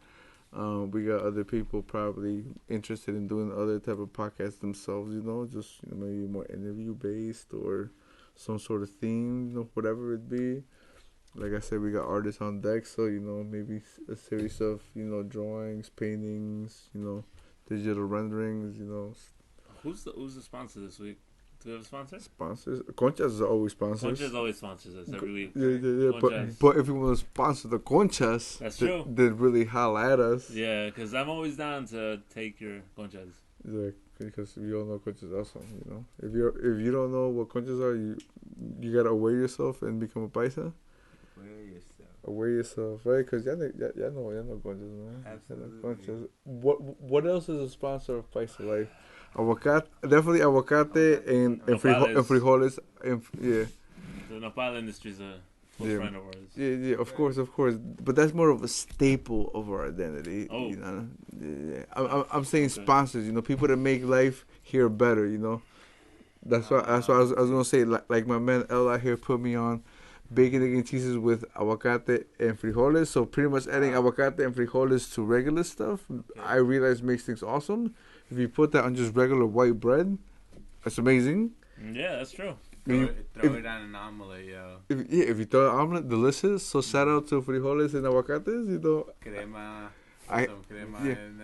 We got other people probably interested in doing other type of podcasts themselves, just maybe more interview based or some sort of theme, whatever it be. Like I said, we got artists on deck, so maybe a series of drawings, paintings, digital renderings, Who's the sponsor this week? Do we have a sponsor? Sponsors? Conchas is always sponsors. Conchas always sponsors us every week. Yeah. But if you want to sponsor the Conchas, that's true. Then really holla at us. Yeah, because I'm always down to take your Conchas. Yeah, because we all know Conchas are awesome. If you don't know what Conchas are, you gotta aware yourself and become a Paisa. Aware yourself, right? Because y'all know Conchas, man. Absolutely. Conchas. What else is a sponsor of Paisa Life? Definitely aguacate and frijoles. Yeah. The nopal industry is a close friend of ours. Yeah, of course. But that's more of a staple of our identity. Oh. Yeah. I'm saying sponsors. People that make life here better. That's why I was gonna say, like my man L out here put me on bacon, egg, and cheeses with aguacate and frijoles. So pretty much adding aguacate and frijoles to regular stuff, I realize makes things awesome. If you put that on just regular white bread, that's amazing. Yeah, that's true. Throw it on an omelet, yo. If you throw an omelet, delicious. So shout out to frijoles and aguacates. Crema. I Some crema yeah. and,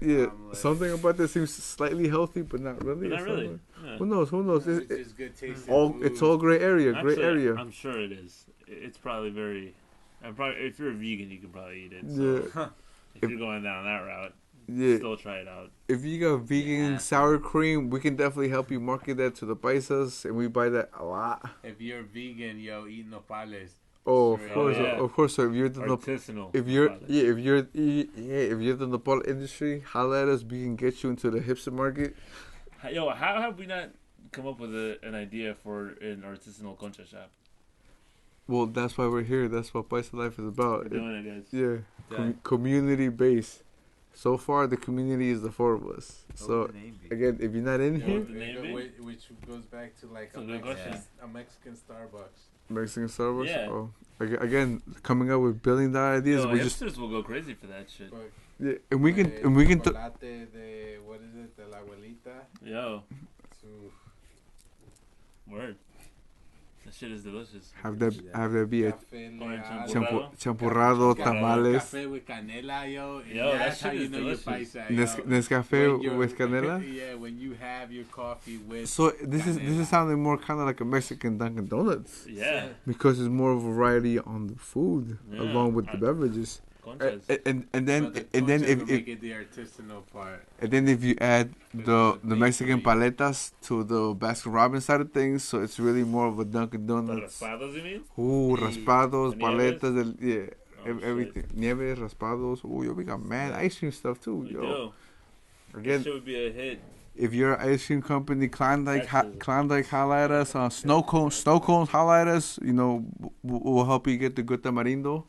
Yeah, omelet. something about this seems slightly healthy, but not really. But not or really. something. Yeah. Who knows? Who knows? It's just good tasting All food. it's all gray area. Gray Actually, area. I'm sure it is. It's probably very. I'm probably if you're a vegan, you can probably eat it. So Yeah. if you're going down that route, Yeah. still try it out. If you got vegan Yeah. sour cream, we can definitely help you market that to the paisas, and we buy that a lot. If you're vegan, yo, eat nopales. Oh, of Straight course, up. Yeah. of course. So if you're the Artisanal. if you're product. yeah, if you're the Nepal industry, holla at us. We can get you into the hipster market. Yo, how have we not come up with an idea for an artisanal concha shop? Well, that's why we're here. That's what Paisa Life is about. We're doing it, guys. Yeah, Done. community based. So far, the community is the four of us. What So would the name be? again, if you're not in Yeah. here, the name be? Which goes back to like That's a good question. A Mexican Starbucks. Mexican Starbucks. Yeah. Oh, again, coming up with billion-dollar ideas. Yo, We just hipsters will go crazy for that shit. But yeah, and we can chocolate de what is it? De la abuelita. Yo, Oof. word. That shit is delicious. have that be a Café Orange leal. champurrado, tamales, Café with canela, yo. And Yo, that that's how shit you is know you're delicious. paisa, yo. Nescafe When you're- with canela. Yeah, when you have your coffee with. So this is canela. sounding more kind of like a Mexican Dunkin' Donuts Yeah. because there's more variety on the food Yeah. along with the beverages. Conchas. And then But the and then conchas if, will make it the artisanal part. and then if you add the the Mexican bakery. paletas to the Baskin Robbins side of things, so it's really more of a Dunkin' The Donuts. raspados, you mean? Ooh, raspados, The nieves? paletas, yeah, Oh, shit. everything. Nieves, raspados. Ooh, yo, we got mad ice cream stuff too, We yo. do. That Again, shit would be a hit. if you're an ice cream company, Klondike, Actually. Klondike, holla at us. Snow cones, holla at us. You know, we'll help you get the good tamarindo.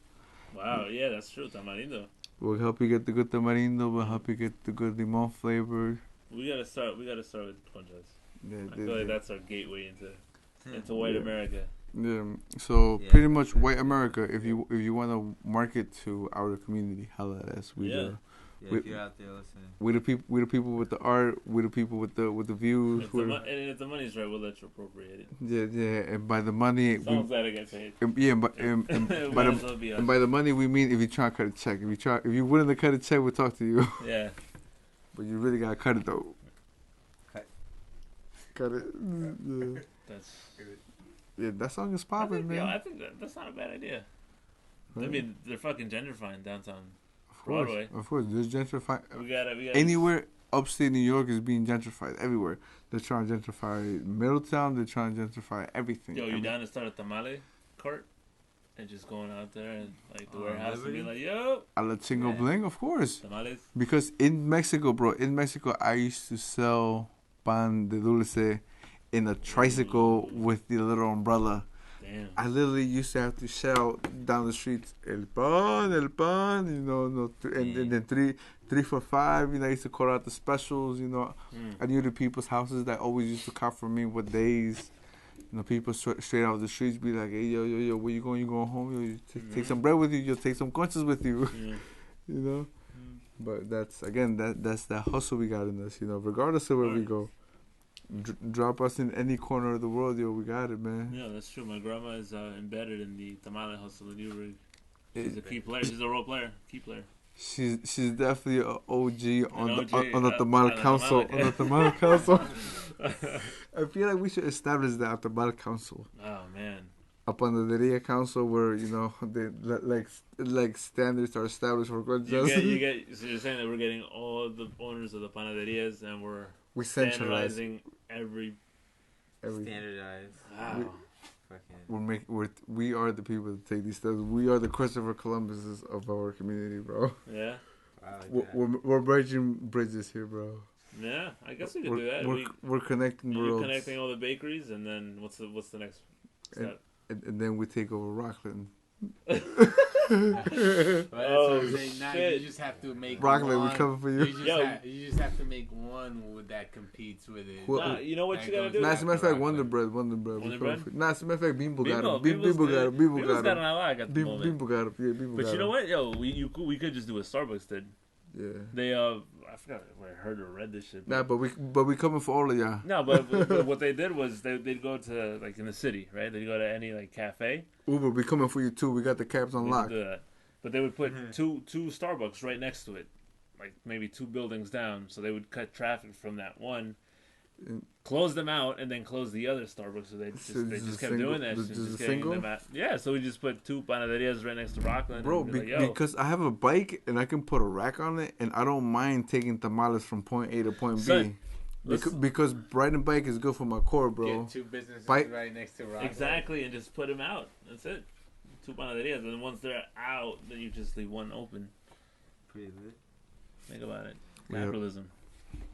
Wow, yeah, that's true. Tamarindo. We'll help you get the good tamarindo. We'll help you get the good limon flavor. We gotta start with conchas. Yeah, I feel like that's our gateway into white Yeah. America. yeah. So Yeah. pretty much white America. If you want to market to our community, holla at us. We Yeah. Yeah, if you're out there listening. we the people. We the people with the art. We the people with the views. And if the money's right, we'll let you appropriate it. Yeah. And by the money, Someone's gotta get paid. yeah. And by Might the as well be us. And by the money, we mean if you try to cut a check. If you're willing to cut a check, we'll talk to you. Yeah. But you really gotta cut it though. Cut. Cut it. Yeah, That's. yeah that song is I popping, think, yo, man. I think that's not a bad idea. I Right? mean, they're fucking gentrifying downtown. Of course, Broadway. of course. There's gentrify. We gotta. Anywhere upstate New York is being gentrified. Everywhere. They're trying to gentrify Middletown. They're trying to gentrify everything. Yo, I you mean, down to start a tamale cart? And just going out there and like the Oh, warehouse and be Liberty? like, yo, a la Chingo Yeah. Bling, of course. tamales. Because in Mexico, bro, I used to sell pan de dulce in a tricycle with the little umbrella. Damn. I literally used to have to shout down the streets, el pan, you know, and then three for $5. You know, I used to call out the specials. You know, I knew the people's houses that always used to cop for me what days. You know, people straight out of the streets be like, hey, yo, where you going? You going home? Yo, you take some bread with you. You take some conchas with you. Yeah. You know, but that's that hustle we got in us. You know, regardless of where we go. Drop us in any corner of the world, yo. We got it, man. Yeah, that's true. My grandma is embedded in the tamale hustle in Newbury. She's a key player. She's a role player. Key player. She's definitely an OG on OG, the Tamal Council. tamale. On the Tamal Council. I feel like we should establish that Tamal Council. Oh man. Up on the Panaderia Council, where you know they like standards are established for good You justice. get. So you're saying that we're getting all the owners of the panaderias and we're We centralize standardizing every. everything. Standardized. Wow. Fucking. We are the people that take these steps. We are the Christopher Columbuses of our community, bro. Yeah. I like that. We're bridging bridges here, bro. Yeah. I guess we could do that. We're connecting You're worlds. connecting all the bakeries, and then what's the next step? And then we take over Rockland. But that's what Oh, I'm saying. Now shit. you just have to make Rockland, we one. coming for you. Yo. You just have to make one that competes with it. Who- Nah, you know what you gotta do? Nah, as a matter of fact, Wonder Rockland. Bread. we Wonder coming Bread? for you. Nah, as a matter of fact, Bimbo got him. Bimbo's Bimbo got him. Bimbo Bimbo's got got him. an ally at the moment. Bimbo got him. Yeah, Bimbo But got you know him. what? Yo, we could just do what Starbucks did. Yeah. They I forgot where I heard or read this shit. Nah, but we coming for all of y'all. No, but what they did was they'd go to like in the city, right? They'd go to any like cafe. Uber, we coming for you too. We got the cabs on We lock. could do that. but they would put two Starbucks right next to it, like maybe 2 buildings down. So they would cut traffic from that one, close them out, and then close the other Starbucks. So they just kept doing that. Just getting them out. Yeah, so we just put 2 panaderias right next to Rockland. Bro, and be like, because I have a bike and I can put a rack on it, and I don't mind taking tamales from point A to point Son, B. Because riding bike is good for my core, bro. Get 2 businesses Bike- right next to Rock. exactly, and just put them out. That's it. 2 panaderias, and then once they're out, then you just leave one open. Pretty lit. Think about it. Yeah. Capitalism.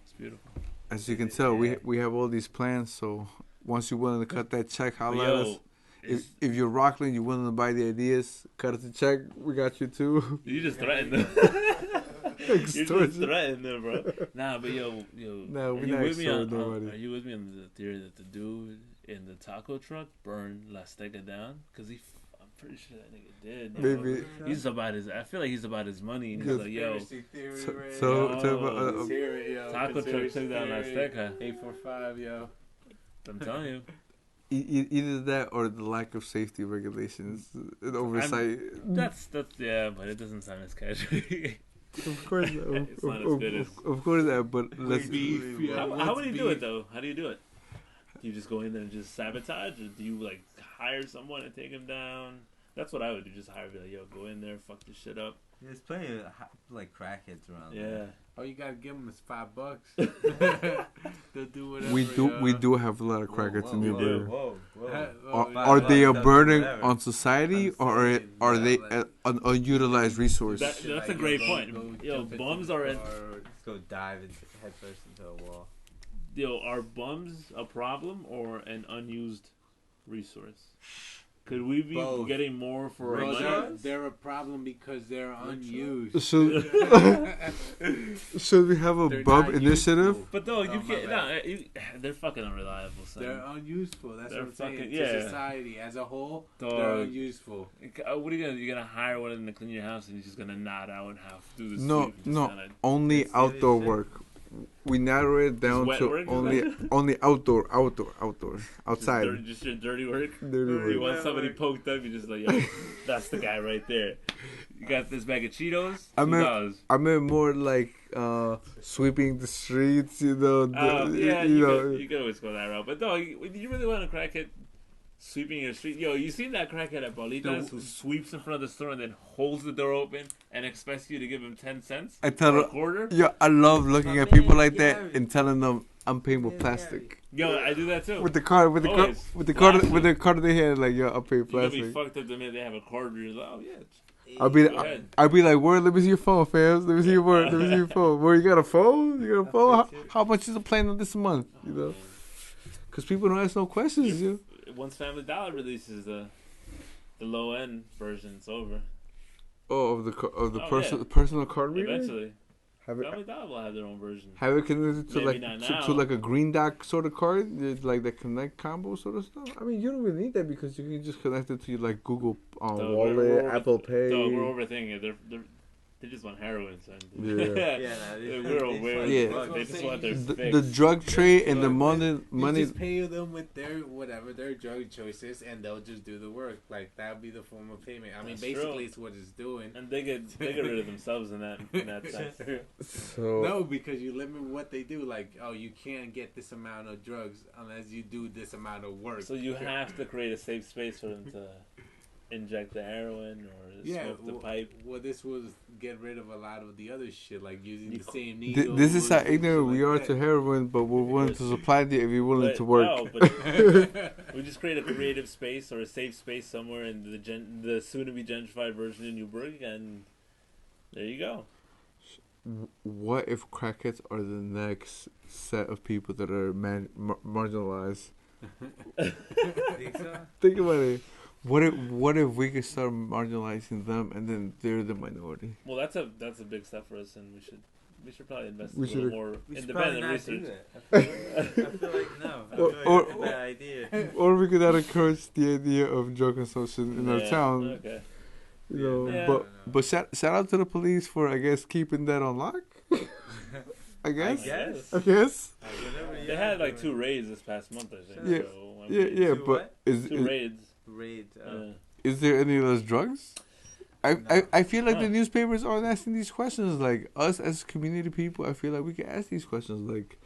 It's beautiful. As you can tell, we have all these plans. So once you're willing to cut that check, holla at us. If you're Rockland, you're willing to buy the ideas, cut us a check. We got you too. You just threatened them. You just threatened them, bro. Nah, but yo. No, we're are you not with me on? extorting nobody. Are you with me on the theory that the dude in the taco truck burned La Stega down? Because I'm pretty sure that nigga did. Yo. Maybe. He's about his. I feel like he's about his money, and he's Yes. like, yo, taco truck took down La Stega. 845, yo. I'm telling you. Either that or the lack of safety regulations and oversight. That's yeah, but it doesn't sound as casual. Of course, It's not as good as of course that. But let's. How would you do it though? How do you do it? Do you just go in there and just sabotage, or do you like hire someone to take him down? That's what I would do. Just hire, be like, yo, go in there, fuck this shit up. There's plenty of like crackheads around. Yeah. There. All you gotta give them is $5. They'll do whatever. We do have a lot of crackers in Newbury. Whoa. Are they a $5 burden whatever. on society, or are they an unutilized resource? That's a great point. Yo, bums are in. Let's go dive headfirst into a wall. Yo, are bums a problem or an unused resource? Could we be Both. getting more for our Bro, money? they're a problem because they're unused. Should we have a They're bub not initiative? useful. But though you Oh, my can't. bad. They're fucking unreliable. Son. They're unuseful. That's They're what I'm saying. fucking- To yeah. society as a whole, Dog. they're unuseful. What are you gonna? You're gonna hire one of them to clean your house, and he's just gonna nod out and have to do this. No, only That's outdoor serious, work. We narrow it down wet to work? only outdoor, outside. Just your dirty work. Dirty You work. want somebody poked up, you just like, yo, that's the guy right there. You got this bag of Cheetos, $2. I meant more like sweeping the streets, you know. Yeah, you know. you could always go that route. But no, you really want a crackhead sweeping your street? Yo, you seen that crackhead at Paulita's who sweeps in front of the store and then holds the door open and expects you to give him 10 cents I tell or a her, quarter? yeah, I love looking My at people man, like that Gary. and telling them I'm paying with Yeah, plastic. Yo, I do that too. With the card, Always. with the Plastic. card they had, like, yo, I'll pay You gonna be plastic. fucked up the minute they have a card where you're like, oh yeah. I'll be, Go ahead. I'll be like, word, let me see your phone, fam. Let me see your word. Let me see your phone. Where you got a phone? You got a phone? How much is the plan on this month? You know, because people don't ask no questions. You. Once Family Dollar releases the low end version, it's over. Oh, of the Oh, personal card reader. Eventually, Have it Family Dollar will have their own version. have it connected to Maybe like not to now. like a green dot sort of card, like the Connect combo sort of stuff. I mean, you don't really need that because you can just connect it to your like Google Dog, Wallet, we're Apple Pay. Dog, we're overthinking it. They just want heroin, son. Yeah. We're aware. Yeah. They just want their The fix. drug trade and the You money. just pay them with their drug choices, and they'll just do the work. Like that would be the form of payment. I mean, That's basically, true. it's what it's doing. And they get rid of themselves in that sense. So No, because you limit what they do. Like, oh, you can't get this amount of drugs unless you do this amount of work. So you have to create a safe space for them to inject the heroin or smoke the pipe. Well, this was get rid of a lot of the other shit, like using You the co- same needle. this is how ignorant we are to heroin, but we're willing to supply it if you're willing to work. No, but we just create a creative space or a safe space somewhere in the soon-to-be gentrified version of Newburgh, and there you go. What if crackheads are the next set of people that are marginalized? Think so? Think about it. What if we could start marginalizing them and then they're the minority? Well, that's a big step for us, and we should probably invest We a little should- more We should probably independent not do research. that. I feel like no. I feel like Or- it's a bad idea. Or we could not encourage the idea of drug consumption in our Yeah, town. Okay. You know, Yeah. but shout out to the police for I guess keeping that on lock. I guess. guess. I guess. They had like 2 raids this past month, I think. Yeah. So, I Yeah, mean, yeah, Two but what? is 2 raids. Raids. Yeah. is there any of those drugs? I feel like the Huh. newspapers aren't asking these questions. Like us as community people, I feel like we can ask these questions. Like,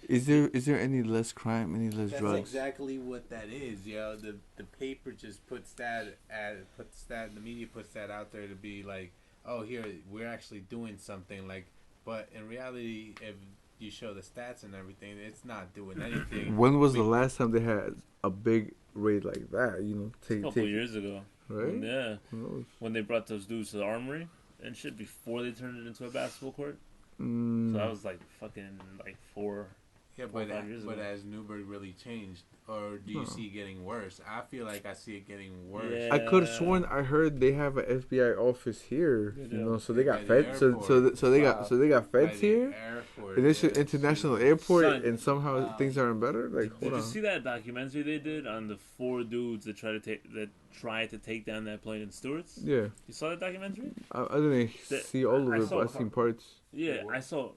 is there any less crime, any less That's drugs? exactly what that is, yo. The paper just puts that the media puts that out there to be like, oh, here we're actually doing something. Like, but in reality, if you show the stats and everything, it's not doing anything. When was the last time they had a big raid like that? You know, A couple years ago. right? Yeah. Who knows? When they brought those dudes to the armory and shit before they turned it into a basketball court. Mm. So that was like fucking like 4. Yeah, 4 or 5 years but ago. has Newburgh really changed, or do you Huh. see it getting worse? I feel like I see it getting worse. Yeah. I could have sworn I heard they have an FBI office here. They You do. know, so they got By the feds. So airport. they Wow. got By feds the here. airport, And this yeah. international airport, Son. and somehow Wow. things aren't better. Like, Did hold you on. see that documentary they did on the 4 dudes that tried to take down that plane in Stewart's? Yeah, You saw that documentary? I didn't The- see all of I it, saw but I seen parts. Yeah, I saw.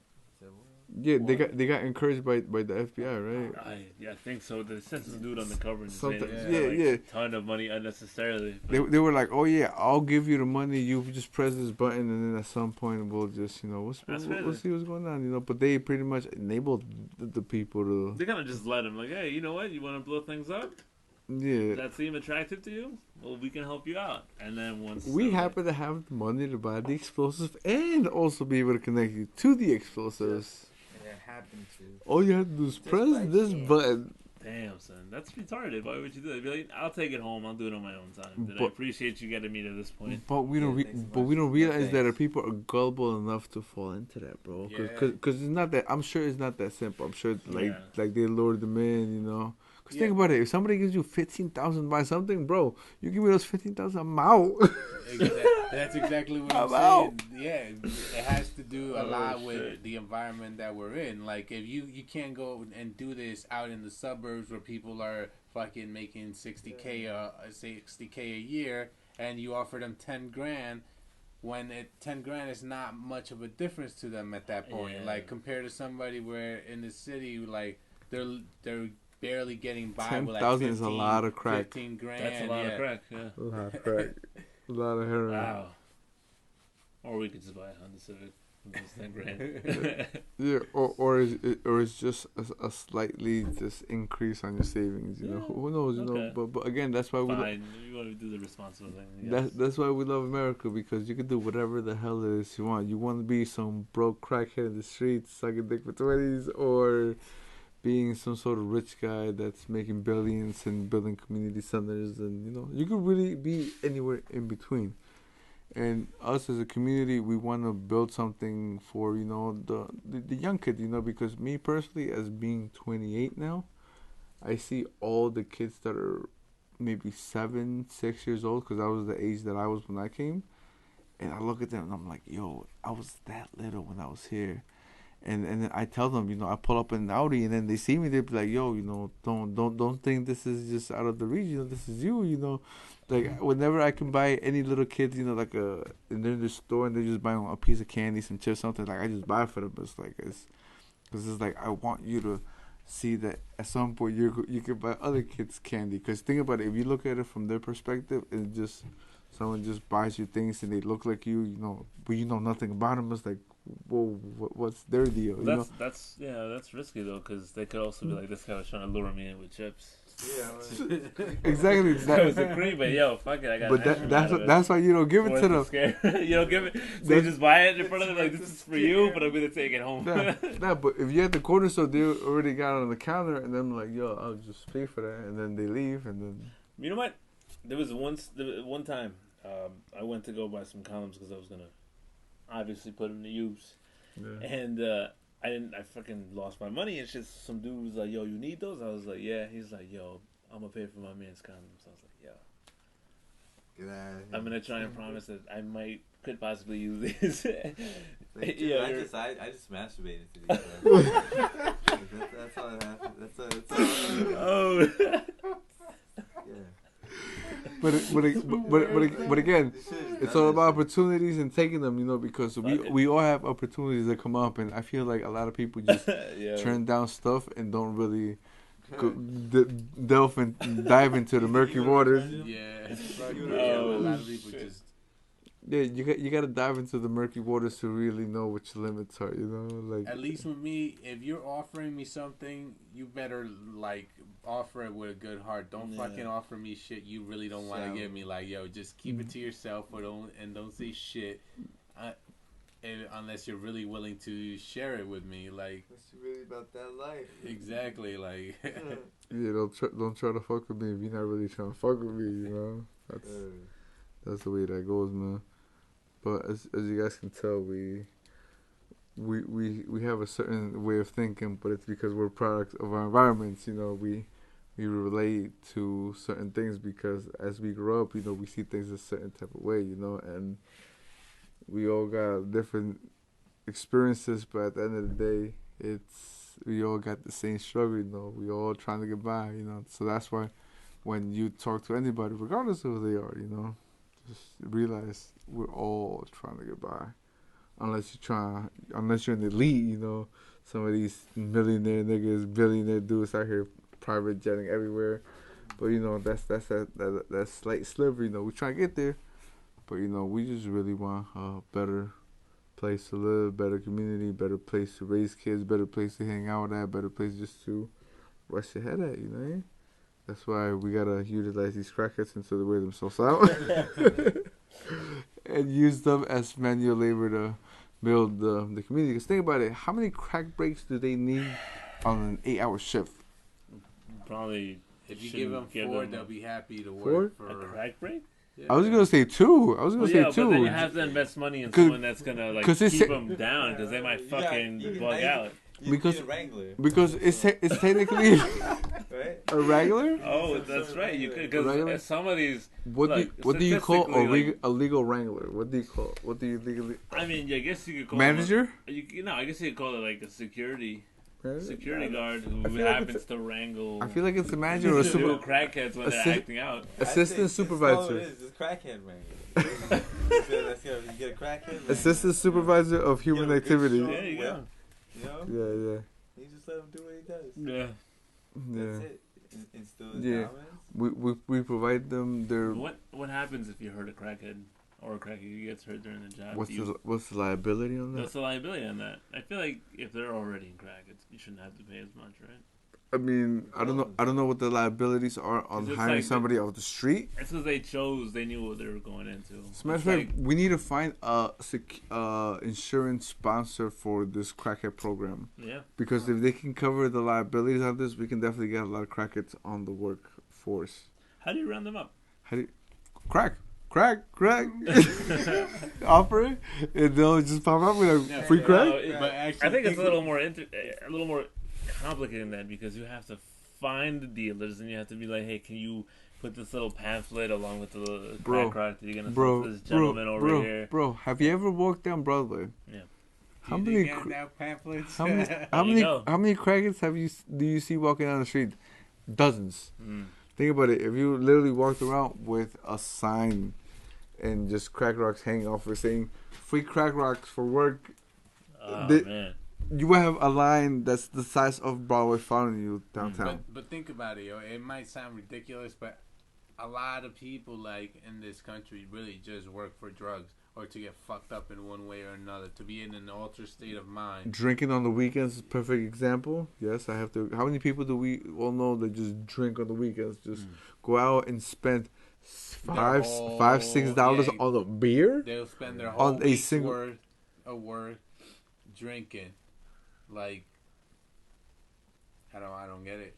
Yeah, they got encouraged by the FBI, right? I think so. They sent some dude on the cover and just made Something- him yeah, like, yeah. a ton of money unnecessarily. They were like, oh yeah, I'll give you the money. You just press this button, and then at some point we'll just That's we'll crazy. see what's going on, you know. But they pretty much enabled the people to They kind of just let him like, hey, you know what? You want to blow things up? yeah. That seem attractive to you? Well, we can help you out. And then once We happen to have the money to buy the explosives and also be able to connect you to the explosives. And it happened to. All you have to do is press by this chance. button. Damn, son, that's retarded. Why would you do that? Be like, I'll take it home. I'll do it on my own time. Did I But- appreciate you getting me to this point? But we don't, Yeah, re- thanks so but much. we don't No, realize that our thanks. people are gullible enough to fall into that, bro. Yeah. Cause it's not that. I'm sure it's not that simple. I'm sure Yeah. like they lured them in, you know. Cause think Yeah. about it. If somebody gives you 15,000 to buy something, bro, you give me those 15,000, I'm out. That's exactly what I'm I'm out. saying. Yeah, it has to do a Oh, lot shit. with the environment that we're in. Like, if you can't go and do this out in the suburbs where people are fucking making 60K a year, and you offer them 10 grand. When 10 grand is not much of a difference to them at that point. Yeah. Like, compared to somebody where in the city, like they're barely getting by with like 10,000 is a 15 lot of crack. 15 grand. That's a lot yeah. of crack, yeah. A lot of crack, a lot of heroin. Wow. Or we could just buy a Honda Civic. It's 10 grand. Yeah, or it's just a slightly just increase on your savings. You know, Yeah, who knows? You know, okay. but again, that's why we. Fine. You want to do the responsible thing. Yes. That's why we love America, because you can do whatever the hell it is you want. You want to be some broke crackhead in the streets sucking dick for 20s, or being some sort of rich guy that's making billions and building community centers, and you know, you could really be anywhere in between. And us as a community, we want to build something for, you know, the young kid, you know, because me personally, as being 28 now, I see all the kids that are maybe 7, 6 years old, because that was the age that I was when I came, and I look at them and I'm like, yo, I was that little when I was here. And then I tell them, you know, I pull up in an Audi, and then they see me, they be like, yo, you know, don't think this is just out of the region, you know, this is you know. Like, whenever I can buy any little kids, you know, like and they're in the store and they're just buying a piece of candy, some chips, something, like, I just buy it for them. It's like, because it's like, I want you to see that at some point you can buy other kids candy. Because think about it, if you look at it from their perspective, and just someone just buys you things and they look like you know, but you know nothing about them, it's like, whoa, what's their deal? You know? That's risky though, because they could also be like, this guy was trying to lure me in with chips. Yeah. Exactly. That was a creep, but yo, fuck it, I got. But that's why you don't give it to them. You don't give it. So you just buy it in front of them, like, this is for you, but I'm gonna take it home. Nah, but if you're at the corner store, they already got it on the counter, and then like, yo, I'll just pay for that, and then they leave, and then. You know what? There was one time I went to go buy some condoms because I was gonna obviously put them to use, Yeah. and I fucking lost my money and shit. Some dude was like, "Yo, you need those?" I was like, "Yeah." He's like, "Yo, I'm gonna pay for my man's condoms." I was like, "Yo, Get out of here. I'm gonna try and promise that I could possibly use these." Like, dude, Yeah, I just masturbated to these. That's all that happened. That's all. Oh. Yeah. But again, This shit is it's done all this about shit. opportunities and taking them, you know, because Fuck it. we all have opportunities that come up, and I feel like a lot of people just Yeah. turn down stuff and don't really delve and dive into the murky waters. Yeah, Oh, a lot of people shit. just Yeah, you got to dive into the murky waters to really know what your limits are. You know, like At least with me, if you're offering me something, you better like offer it with a good heart. Don't fucking offer me shit you really don't want to give me. Like, yo, just keep it to yourself, or don't say shit, unless you're really willing to share it with me. Like, What's really about that life? exactly. Like, yeah, don't try to fuck with me if you're not really trying to fuck with me. You know, that's the way that goes, man. But as you guys can tell, we have a certain way of thinking, but it's because we're products of our environments. You know, we relate to certain things because as we grow up, you know, we see things a certain type of way. You know, and we all got different experiences, but at the end of the day, we all got the same struggle. You know, we all trying to get by. You know, so that's why when you talk to anybody, regardless of who they are, you know, just realize we're all trying to get by. Unless you're an elite, you know, some of these millionaire niggas, billionaire dudes out here private jetting everywhere. But you know, that's that slight sliver, you know, we try to get there. But you know, we just really want a better place to live, better community, better place to raise kids, better place to hang out at, better place just to rest your head at, you know? That's why we gotta utilize these crackheads until they wear themselves out. And use them as manual labor to build the community. Because think about it, how many crack breaks do they need on an 8-hour shift? Probably. if you give them 4, they'll be happy to work for a crack break. Yeah. I was gonna say 2. I was gonna say 2. But then you have to invest money in someone that's gonna like keep them down because they might fucking bug out. Because a Wrangler. Because it's technically Right? a Wrangler. Oh, that's right. You could because some of these. What do you call statistically, a legal Wrangler? What do you legally? I mean, I guess you could call Manager. I guess you could call it like a security Manager? guard who feel like happens to wrangle. I feel like it's a manager or a super crackheads when they're acting out. Assistant supervisor. It's crackhead Wrangler. You get a crackhead Wrangler. Assistant supervisor of human activity. There you go. You know? Yeah. You just let him do what he does. Yeah. That's it. Instill his Yeah. dominance. We provide them their. What happens if you hurt a crackhead or a crackhead gets hurt during the job? What's the liability on that? What's the liability on that? I feel like if they're already in crack, you shouldn't have to pay as much, right? I mean, I don't know what the liabilities are on hiring like somebody off the street. It's because they knew what they were going into. As a matter of fact, we need to find a insurance sponsor for this crackhead program. Yeah. Because if they can cover the liabilities of this, we can definitely get a lot of crackheads on the workforce. How do you round them up? Crack. Offer it, and they'll just pop up with a free crack. But actually, I think it's a little more complicated than that because you have to find the dealers and you have to be like, hey, can you put this little pamphlet along with the crack rock that you're gonna sell to this gentleman over here? Bro, have you ever walked down Broadway? Yeah. How many pamphlets? how many crackheads do you see walking down the street? Dozens. Think about it. If you literally walked around with a sign and just crack rocks hanging off for saying free crack rocks for work, man. You will have a line that's the size of Broadway following you downtown. But think about it, yo. It might sound ridiculous, but a lot of people like in this country really just work for drugs or to get fucked up in one way or another, to be in an altered state of mind. Drinking on the weekends is a perfect example. Yes, I have to. How many people do we all know that just drink on the weekends? Just go out and spend $5-6 on a beer? They'll spend their whole week's worth of work drinking. Like, I don't get it.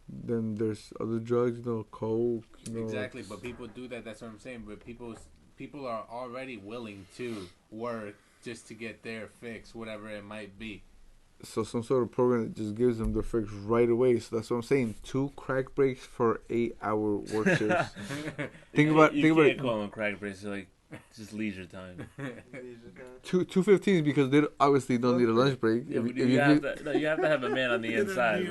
Then there's other drugs, coke. Exactly, but people do that. That's what I'm saying. But people are already willing to work just to get their fix, whatever it might be. So some sort of program that just gives them the fix right away. So that's what I'm saying. 2 crack breaks for 8-hour work shifts. Think about You can't it. call them crack breaks. They're like just leisure time. 2:15 because they obviously don't need a lunch break. Yeah, you have to have a man on the inside.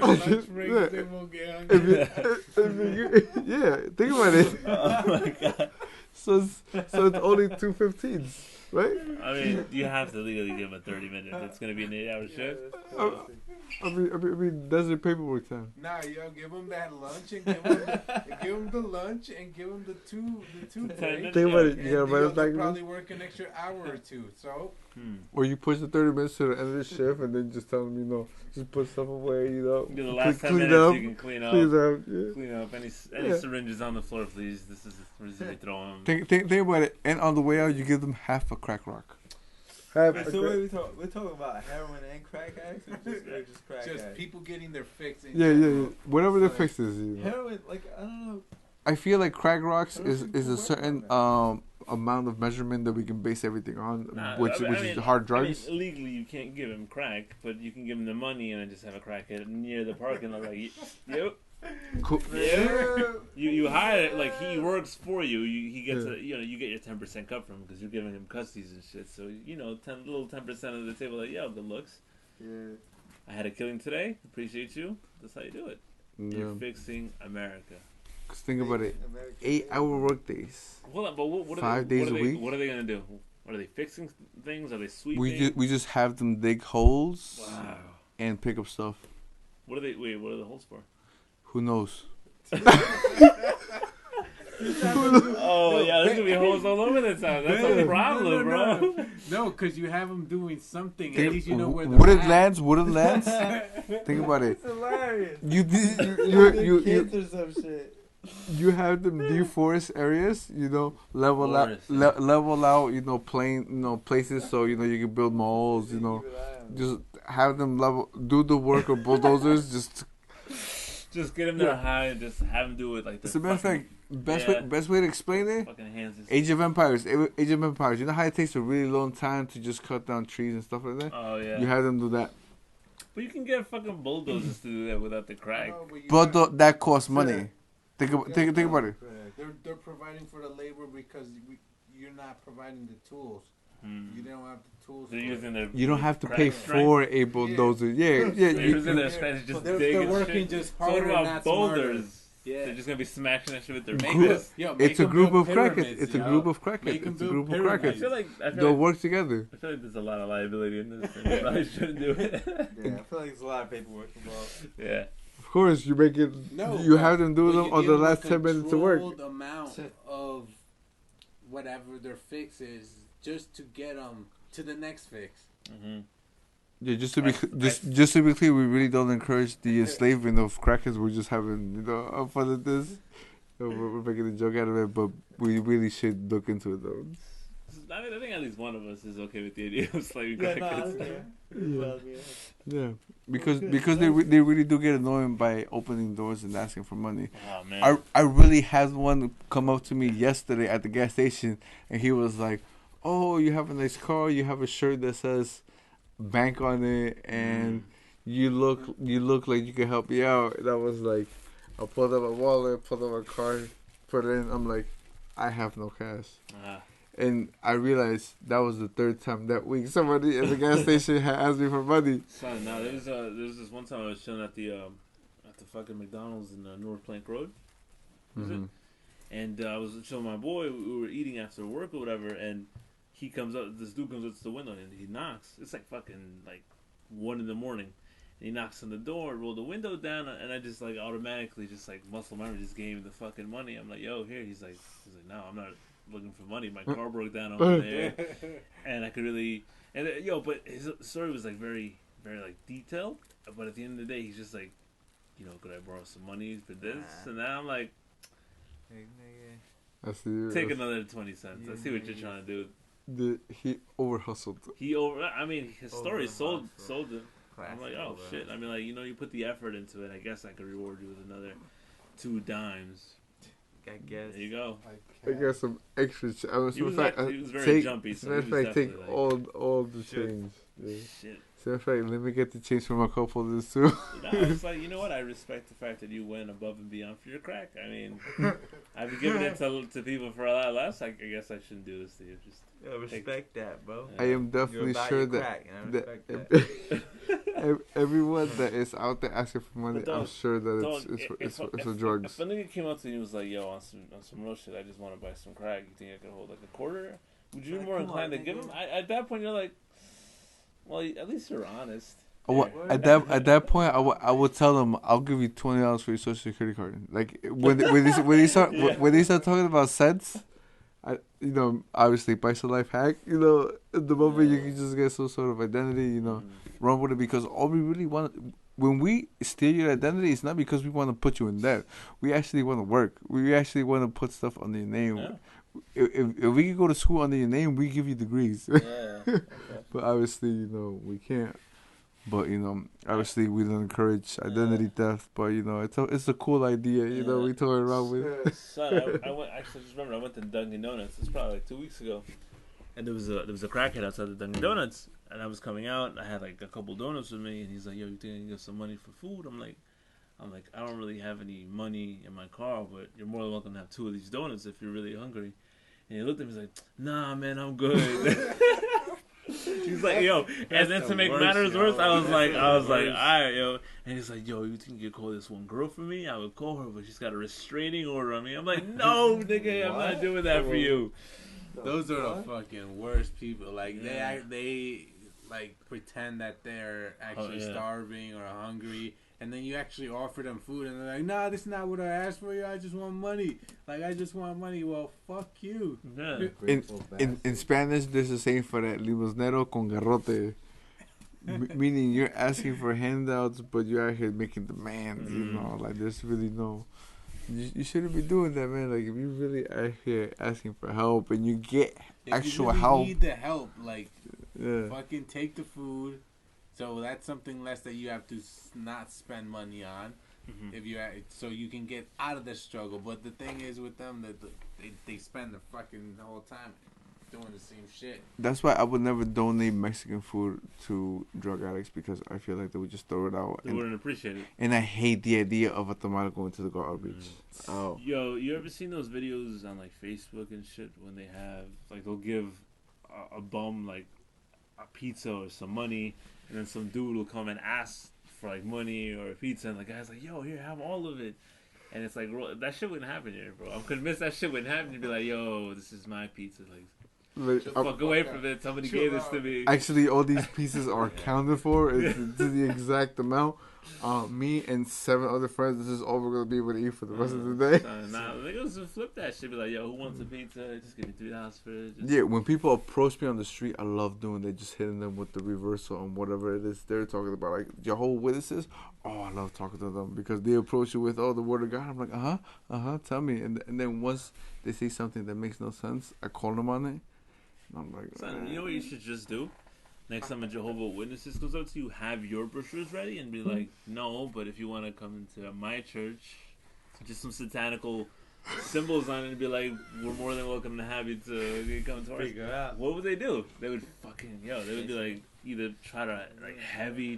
Yeah, think about it. Oh my god. So it's only 2:15s, right? I mean, you have to legally give him 30 minutes. It's going to be an 8-hour shift. I mean, that's the paperwork time. Nah, yo, give him that lunch and give give them the lunch and give them the two breaks. Think about it. And You gotta write it back. they'll probably work an extra hour or two. So Or you push the 30 minutes to the end of the shift and then just tell them, just put stuff away, The last 10 clean minutes up, you can clean up. Clean up. Any syringes on the floor, please. This is really throwing them. Think about it. And on the way out, you give them half a crack rock. So we're talking about heroin and crack addicts, or just crack just addicts? people getting their fix. Yeah. Whatever the fix is, Heroin, like, I don't know. I feel like crack rocks is a certain amount of measurement that we can base everything on, which is hard drugs. Illegally, you can't give him crack, but you can give him the money and then just have a crack at near the parking lot. Like, yep. Cool. Yeah. You hire it, like he works for you. He gets you get your 10% cut from him because you're giving him custodies and shit. So 10% of the table. Like, yo, good looks. Yeah. I had a killing today. Appreciate you. That's how you do it. Yeah. You're fixing America. Cause think about it, 8-hour work days. Hold on, but what 5 days a week. What are they gonna do? Are they fixing things? Are they sweeping? We just have them dig holes. Wow. And pick up stuff. What are the holes for? Who knows? Oh yeah, there's gonna be holes all over the town. That's a problem, bro. No, because you have them doing something. At least you know where Wooden lands. Think about it. It's hilarious. You Kids or some shit. You have them deforest areas, level out, places so you can build malls, just have them do the work of bulldozers, just get them there high and just have them do it like this. As a matter of fact, best way to explain it, Age of Empires. You know how it takes a really long time to just cut down trees and stuff like that? Oh yeah. You have them do that. But you can get fucking bulldozers to do that without the crack. But that costs money. Think about it. They're providing for the labor because you're not providing the tools. You don't have the tools. They're using their you don't have to pay for a bulldozer. Yeah. They're using their strength to just dig they're and working shit. just harder. So what about boulders? Yeah. They're just gonna be smashing that shit with their It's a group of crackers. It's a group of crackers. I feel like they'll work together. I feel like there's a lot of liability in this. And you probably shouldn't do it. Yeah, I feel like there's a lot of paperwork involved. Yeah. Of course, you make it. You have them do them on the last 10 minutes of work. Amount of whatever their fix is, just to get them to the next fix. Mm-hmm. Yeah, just to be clear, we really don't encourage the enslavement of crackers. We're just having fun at this. We're making a joke out of it, but we really should look into it though. I think at least one of us is okay with the idea of slaving crackers. Yeah, because they really do get annoying by opening doors and asking for money. Oh man, I really had one come up to me yesterday at the gas station, and he was like, "Oh, you have a nice car. You have a shirt that says bank on it, and you look like you can help me out." And I was like, I pulled out my wallet, pulled out my card, put it in. I'm like, I have no cash. And I realized that was the third time that week somebody at the gas station had asked me for money. Son, now there's this one time I was chilling at the fucking McDonald's in North Plank Road, and I was chilling with my boy. We were eating after work or whatever, and he comes up. This dude comes up to the window and he knocks. It's like fucking 1 a.m. and he knocks on the door, rolled the window down, and I just automatically muscle memory just gave him the fucking money. I'm like, yo, here. He's like, no, I'm not looking for money. My car broke down over there, and I could really but his story was very, very detailed. But at the end of the day, he's just like, could I borrow some money for this? And then I'm like, I see. Take another 20 cents. I see what you're trying to do. He over hustled. His story sold it. I'm like, oh shit. I mean, you put the effort into it. I guess I could reward you with another 2 dimes. I guess. There you go. I got some extra. He was very jumpy. So take all the change. Yeah. Shit. So in fact, let me get the change from a couple of this too. It's you know what? I respect the fact that you went above and beyond for your crack. I mean, I've been giving it to people for a lot less. I guess I shouldn't do this to you. Just respect that, bro. I am definitely sure that everyone that is out there asking for money, I'm sure that it's for drugs. If a nigga came up to you and was like, "Yo, on some real shit, I just want to buy some crack," you think I could hold a quarter? Would you be more inclined to give him? At that point, you're like, well, at least you're honest. At that point, I would tell them I'll give you $20 for your social security card. Like when they start when they start talking about cents, obviously Paisa life hack. The moment you can just get some sort of identity, run with it, because all we really want when we steal your identity, it's not because we want to put you in debt. We actually want to work. We actually want to put stuff under your name. Yeah. If we can go to school under your name, we give you degrees. Yeah. But obviously, we can't. But obviously we don't encourage identity theft. But it's a cool idea. We toy around with. Son, I just remember I went to Dunkin' Donuts. It's probably like 2 weeks ago, and there was a crackhead outside the Dunkin' Donuts, and I was coming out. And I had like a couple donuts with me, and he's like, "Yo, you think I can get some money for food?" I'm like, I don't really have any money in my car, but you're more than welcome to have 2 of these donuts if you're really hungry. And he looked at me, he's like, "Nah, man, I'm good." He's like, "Yo," and then to make matters worse, I was like, all right, yo. And he's like, "Yo, you think you could call this one girl for me? I would call her, but she's got a restraining order on me." I'm like, "No, nigga, I'm not doing that for you." Those are the fucking worst people. Like they like pretend that they're actually starving or hungry, and then you actually offer them food, and they're like, "Nah, this is not what I asked for. You, I just want money. Like I just want money." Well, fuck you. Yeah. In Spanish, there's a saying for that: "Limosnero con garrote," meaning you're asking for handouts, but you're out here making demands. Like there's really no. You shouldn't be doing that, man. Like if you really out here asking for help and you get actual you really help, need the help. Like fucking take the food. So that's something less that you have to not spend money on, if so you can get out of the struggle. But the thing is with them that they spend the whole time doing the same shit. That's why I would never donate Mexican food to drug addicts, because I feel like they would just throw it out. They wouldn't appreciate it. And I hate the idea of a tomato going to the garbage. Oh. Yo, you ever seen those videos on like Facebook and shit when they have like they'll give a bum like a pizza or some money, and then some dude will come and ask for like money or a pizza, and the guy's like, "Yo, here, have all of it." And it's like, that shit wouldn't happen here, bro. I'm convinced that shit wouldn't happen. You'd be like, "Yo, this is my pizza." Like fuck away from it. Somebody gave this to me. Actually, all these pieces are accounted for. It's to the exact amount. Me and 7 other friends, this is all we're going to be able to eat for the rest of the day. Nah, niggas would flip that shit. Be like, "Yo, who wants a pizza? Just give me $3 for it." Yeah, when people approach me on the street, I love doing that. Just hitting them with the reversal on whatever it is they're talking about. Like, Jehovah's Witnesses, I love talking to them because they approach you with, the word of God. I'm like, tell me. And then once they say something that makes no sense, I call them on it. I'm like, son, you know what you should just do? Next time a Jehovah's Witnesses goes up to you, have your brochures ready and be like, "No, but if you want to come into my church, just some satanical symbols on it, and be like, we're more than welcome to have you to come to ours." What would they do? They would they would be like, either try to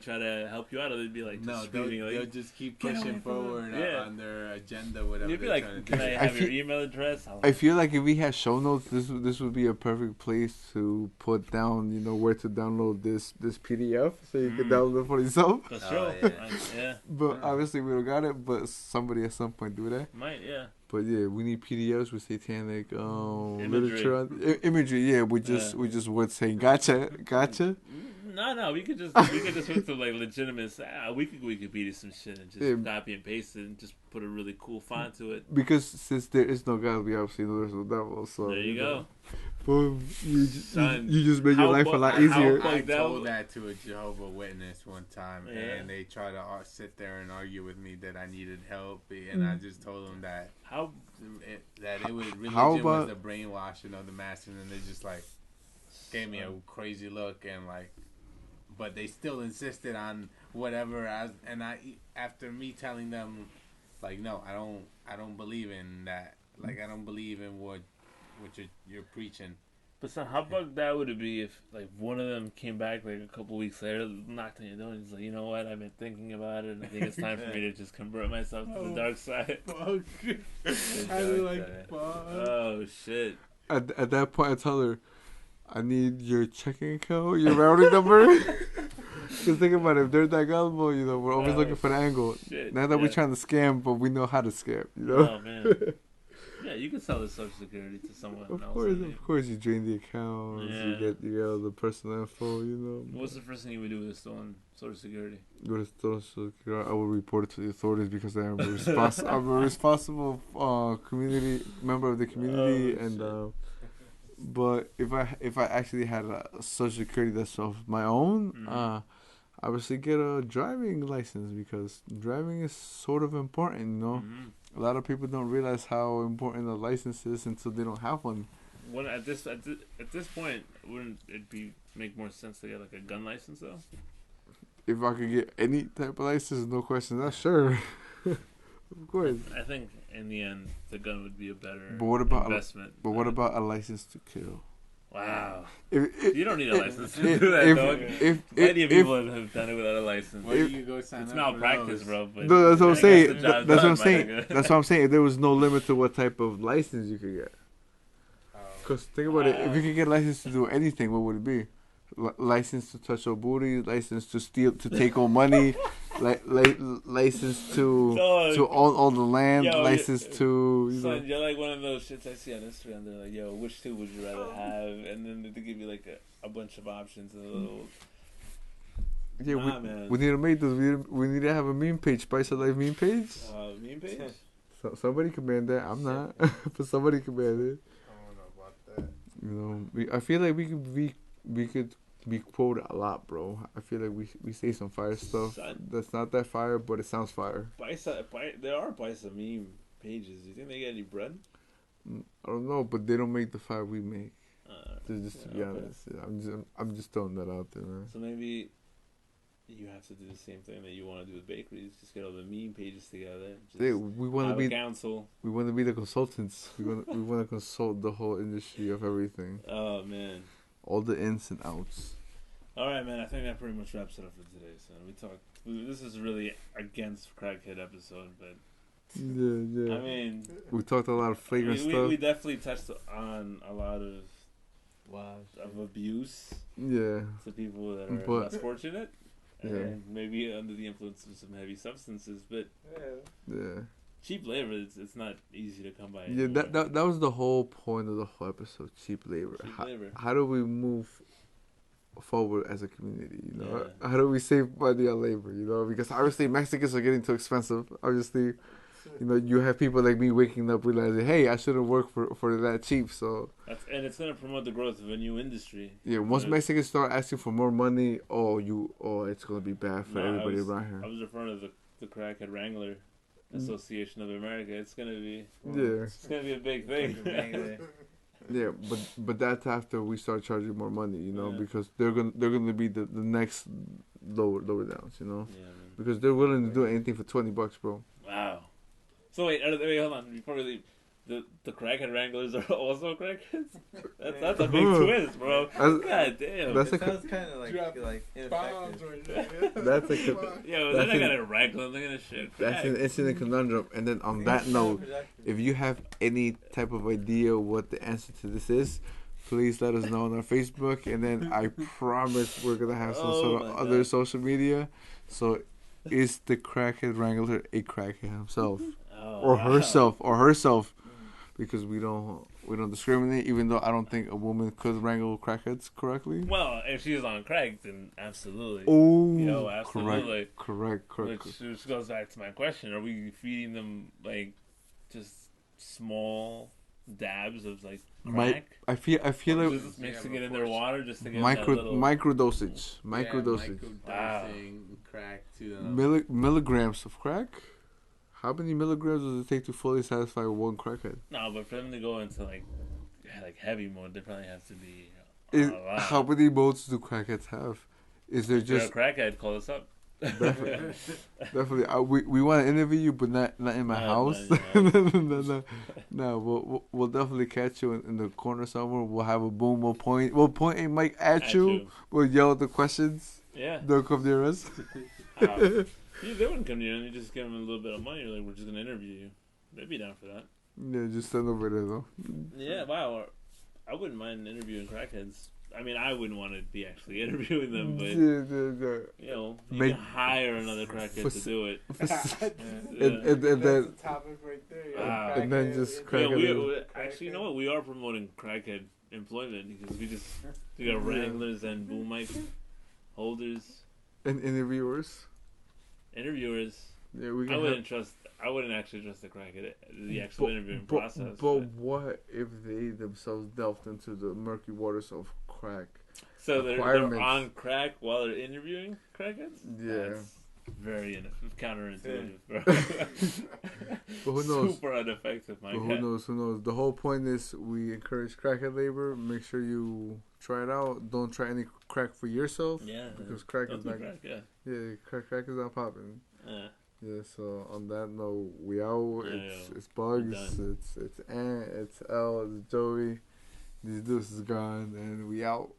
try to help you out, or they'd be like, they'll just keep pushing forward on their agenda, whatever. You'd be like, "Can I have your email address?" I feel like if we had show notes, this would be a perfect place to put down, where to download this PDF, so you can download it for yourself. That's true. Yeah. But obviously we don't got it. But somebody at some point do that. Might, yeah. But yeah, we need PDFs with satanic literature, imagery. Yeah, we just would say gotcha. No, we could just put some like legitimate. We could Wikipedia some shit and just copy and paste it and just put a really cool font to it. Because since there is no God, we obviously know there's no devil. So there you go. Boom! You just made your life a lot easier. I told that to a Jehovah's Witness one time, and they tried to sit there and argue with me that I needed help, and I just told them that it was religion was the brainwashing of the masses, and they just like gave me a crazy look and like. But they still insisted on whatever. After me telling them, like, no, I don't believe in that. Like, I don't believe in what you're preaching. But son, how fucked that would it be if like one of them came back like a couple weeks later, knocked on your door, and he's like, "You know what? I've been thinking about it, and I think it's time for me to just convert myself to the dark side." Fuck. Fuck. Oh shit. At that point, I tell her, "I need your checking account, your routing number." Because think about it, if they're that gullible, we're always looking for the angle. Shit, Not that we're trying to scam, but we know how to scam, Oh man. Yeah, You can sell the Social Security to someone else. Of course, you drain the accounts. Yeah. You get all the personal info. You know. What's the first thing you would do with stolen Social Security? Go to Social Security. I will report it to the authorities because I am I'm a responsible community member of the community, but if I actually had a Social Security that's of my own, I would say get a driving license because driving is sort of important. You know, a lot of people don't realize how important a license is until they don't have one. When at this point, wouldn't it make more sense to get like a gun license though? If I could get any type of license, no question, that's sure. Of course. I think in the end, the gun would be a better investment. What about a license to kill? Wow. If, you don't need a license to do that, dog. Plenty of people have done it without a license. Where do you go sign it's up malpractice, bro. But no, that's what I'm saying. That's what I'm saying. That's what I'm saying. If there was no limit to what type of license you could get. Because think about it. If you could get a license to do anything, what would it be? License to touch your booty, license to steal, to take all money, license to own all the land, license to. Son, you're like one of those shits I see on Instagram. They're like, "Yo, which two would you rather have?" And then they give you like a bunch of options and a little. Yeah, man. We need to make those. We need to have a meme page, Paisa Life meme page. Meme page. So somebody command that. I'm not, but somebody command it. I don't know about that. You know, I feel like we could be quoted a lot, bro. I feel like we say some fire stuff that's not that fire, but it sounds fire. There are Paisa meme pages. Do you think they get any bread? I don't know, but they don't make the fire we make. Just to be honest, I'm just throwing that out there, man. So maybe you have to do the same thing that you want to do with bakeries. Just get all the meme pages together. We want to be council. We want to be the consultants. We want to consult the whole industry of everything. Oh man. All the ins and outs. All right, man. I think that pretty much wraps it up for today. So this is really against crackhead episode, but yeah. I mean, we talked a lot of flagrant stuff. We definitely touched on a lot of abuse. Yeah. To people that are less fortunate. And maybe under the influence of some heavy substances, but cheap labor. It's not easy to come by. Yeah, that was the whole point of the whole episode. Cheap labor. How do we move forward as a community? You know, how do we save money on labor? You know, because obviously Mexicans are getting too expensive. Obviously, you know, you have people like me waking up realizing, hey, I shouldn't work for that cheap. So and it's gonna promote the growth of a new industry. Yeah, once Mexicans start asking for more money, it's gonna be bad for everybody around here. I was referring to the Crackhead Wrangler Association of America. It's gonna be it's gonna be a big thing. Yeah, but that's after we start charging more money, you know, because they're gonna be the next lower downs, you know, because they're willing to do anything for $20, bro. Wow. So wait, hold on. Before we leave, the crackhead wranglers are also crackheads? That's a big twist, bro. God damn. That sounds kind of like ineffective. That's a they're not gonna wrangle them. They're gonna shit crack. That's an incident conundrum. And then on that note, if you have any type of idea what the answer to this is, please let us know on our Facebook. And then I promise we're gonna have some sort of other social media. So is the crackhead wrangler a crackhead himself? Or herself, because we don't discriminate. Even though I don't think a woman could wrangle crackheads correctly. Well, if she's on crack, then absolutely. Oh, absolutely. Correct. Which goes back to my question: are we feeding them like just small dabs of like crack? I feel like just mixing it in their water just to get micro dosage. Crack to milligrams of crack. How many milligrams does it take to fully satisfy one crackhead? No, but for them to go into like heavy mode, they probably have to be a lot. How many modes do crackheads have? Is there just a crackhead? Call us up. Definitely. We want to interview you, but not in my house. No. We'll definitely catch you in the corner somewhere. We'll have a boom. We'll point a mic at you. We'll yell the questions. Yeah. Don't come near us. They wouldn't come near you. You just give them a little bit of money. You're like, we're just gonna interview you. They'd be down for that. Yeah, just send over there though. Yeah. Wow. I wouldn't mind interviewing crackheads. I mean, I wouldn't want to be actually interviewing them, but you know, you can hire another crackhead to do it. And then That's the topic right there. Wow. And then just Yeah, crackhead. actually, you know what? We are promoting crackhead employment because we got wranglers and boom mic holders, And interviewers. interviewers. Yeah, we can I wouldn't actually trust the crackhead, the actual interviewing process. But what if they themselves delved into the murky waters of crack? So they're on crack while they're interviewing crackheads? Yeah. That's very counterintuitive, bro. But who knows? Super ineffective, my But guy. who knows? The whole point is we encourage crackhead labor. Make sure you try it out. Don't try any crack for yourself. Yeah. Because crack Don't is do not... crack, yeah. Yeah, crack is not popping. Yeah. Yeah, so on that note, we out. Yeah, It's Bugs, done. it's Ant, it's L, it's Joey. These dudes is gone, and we out.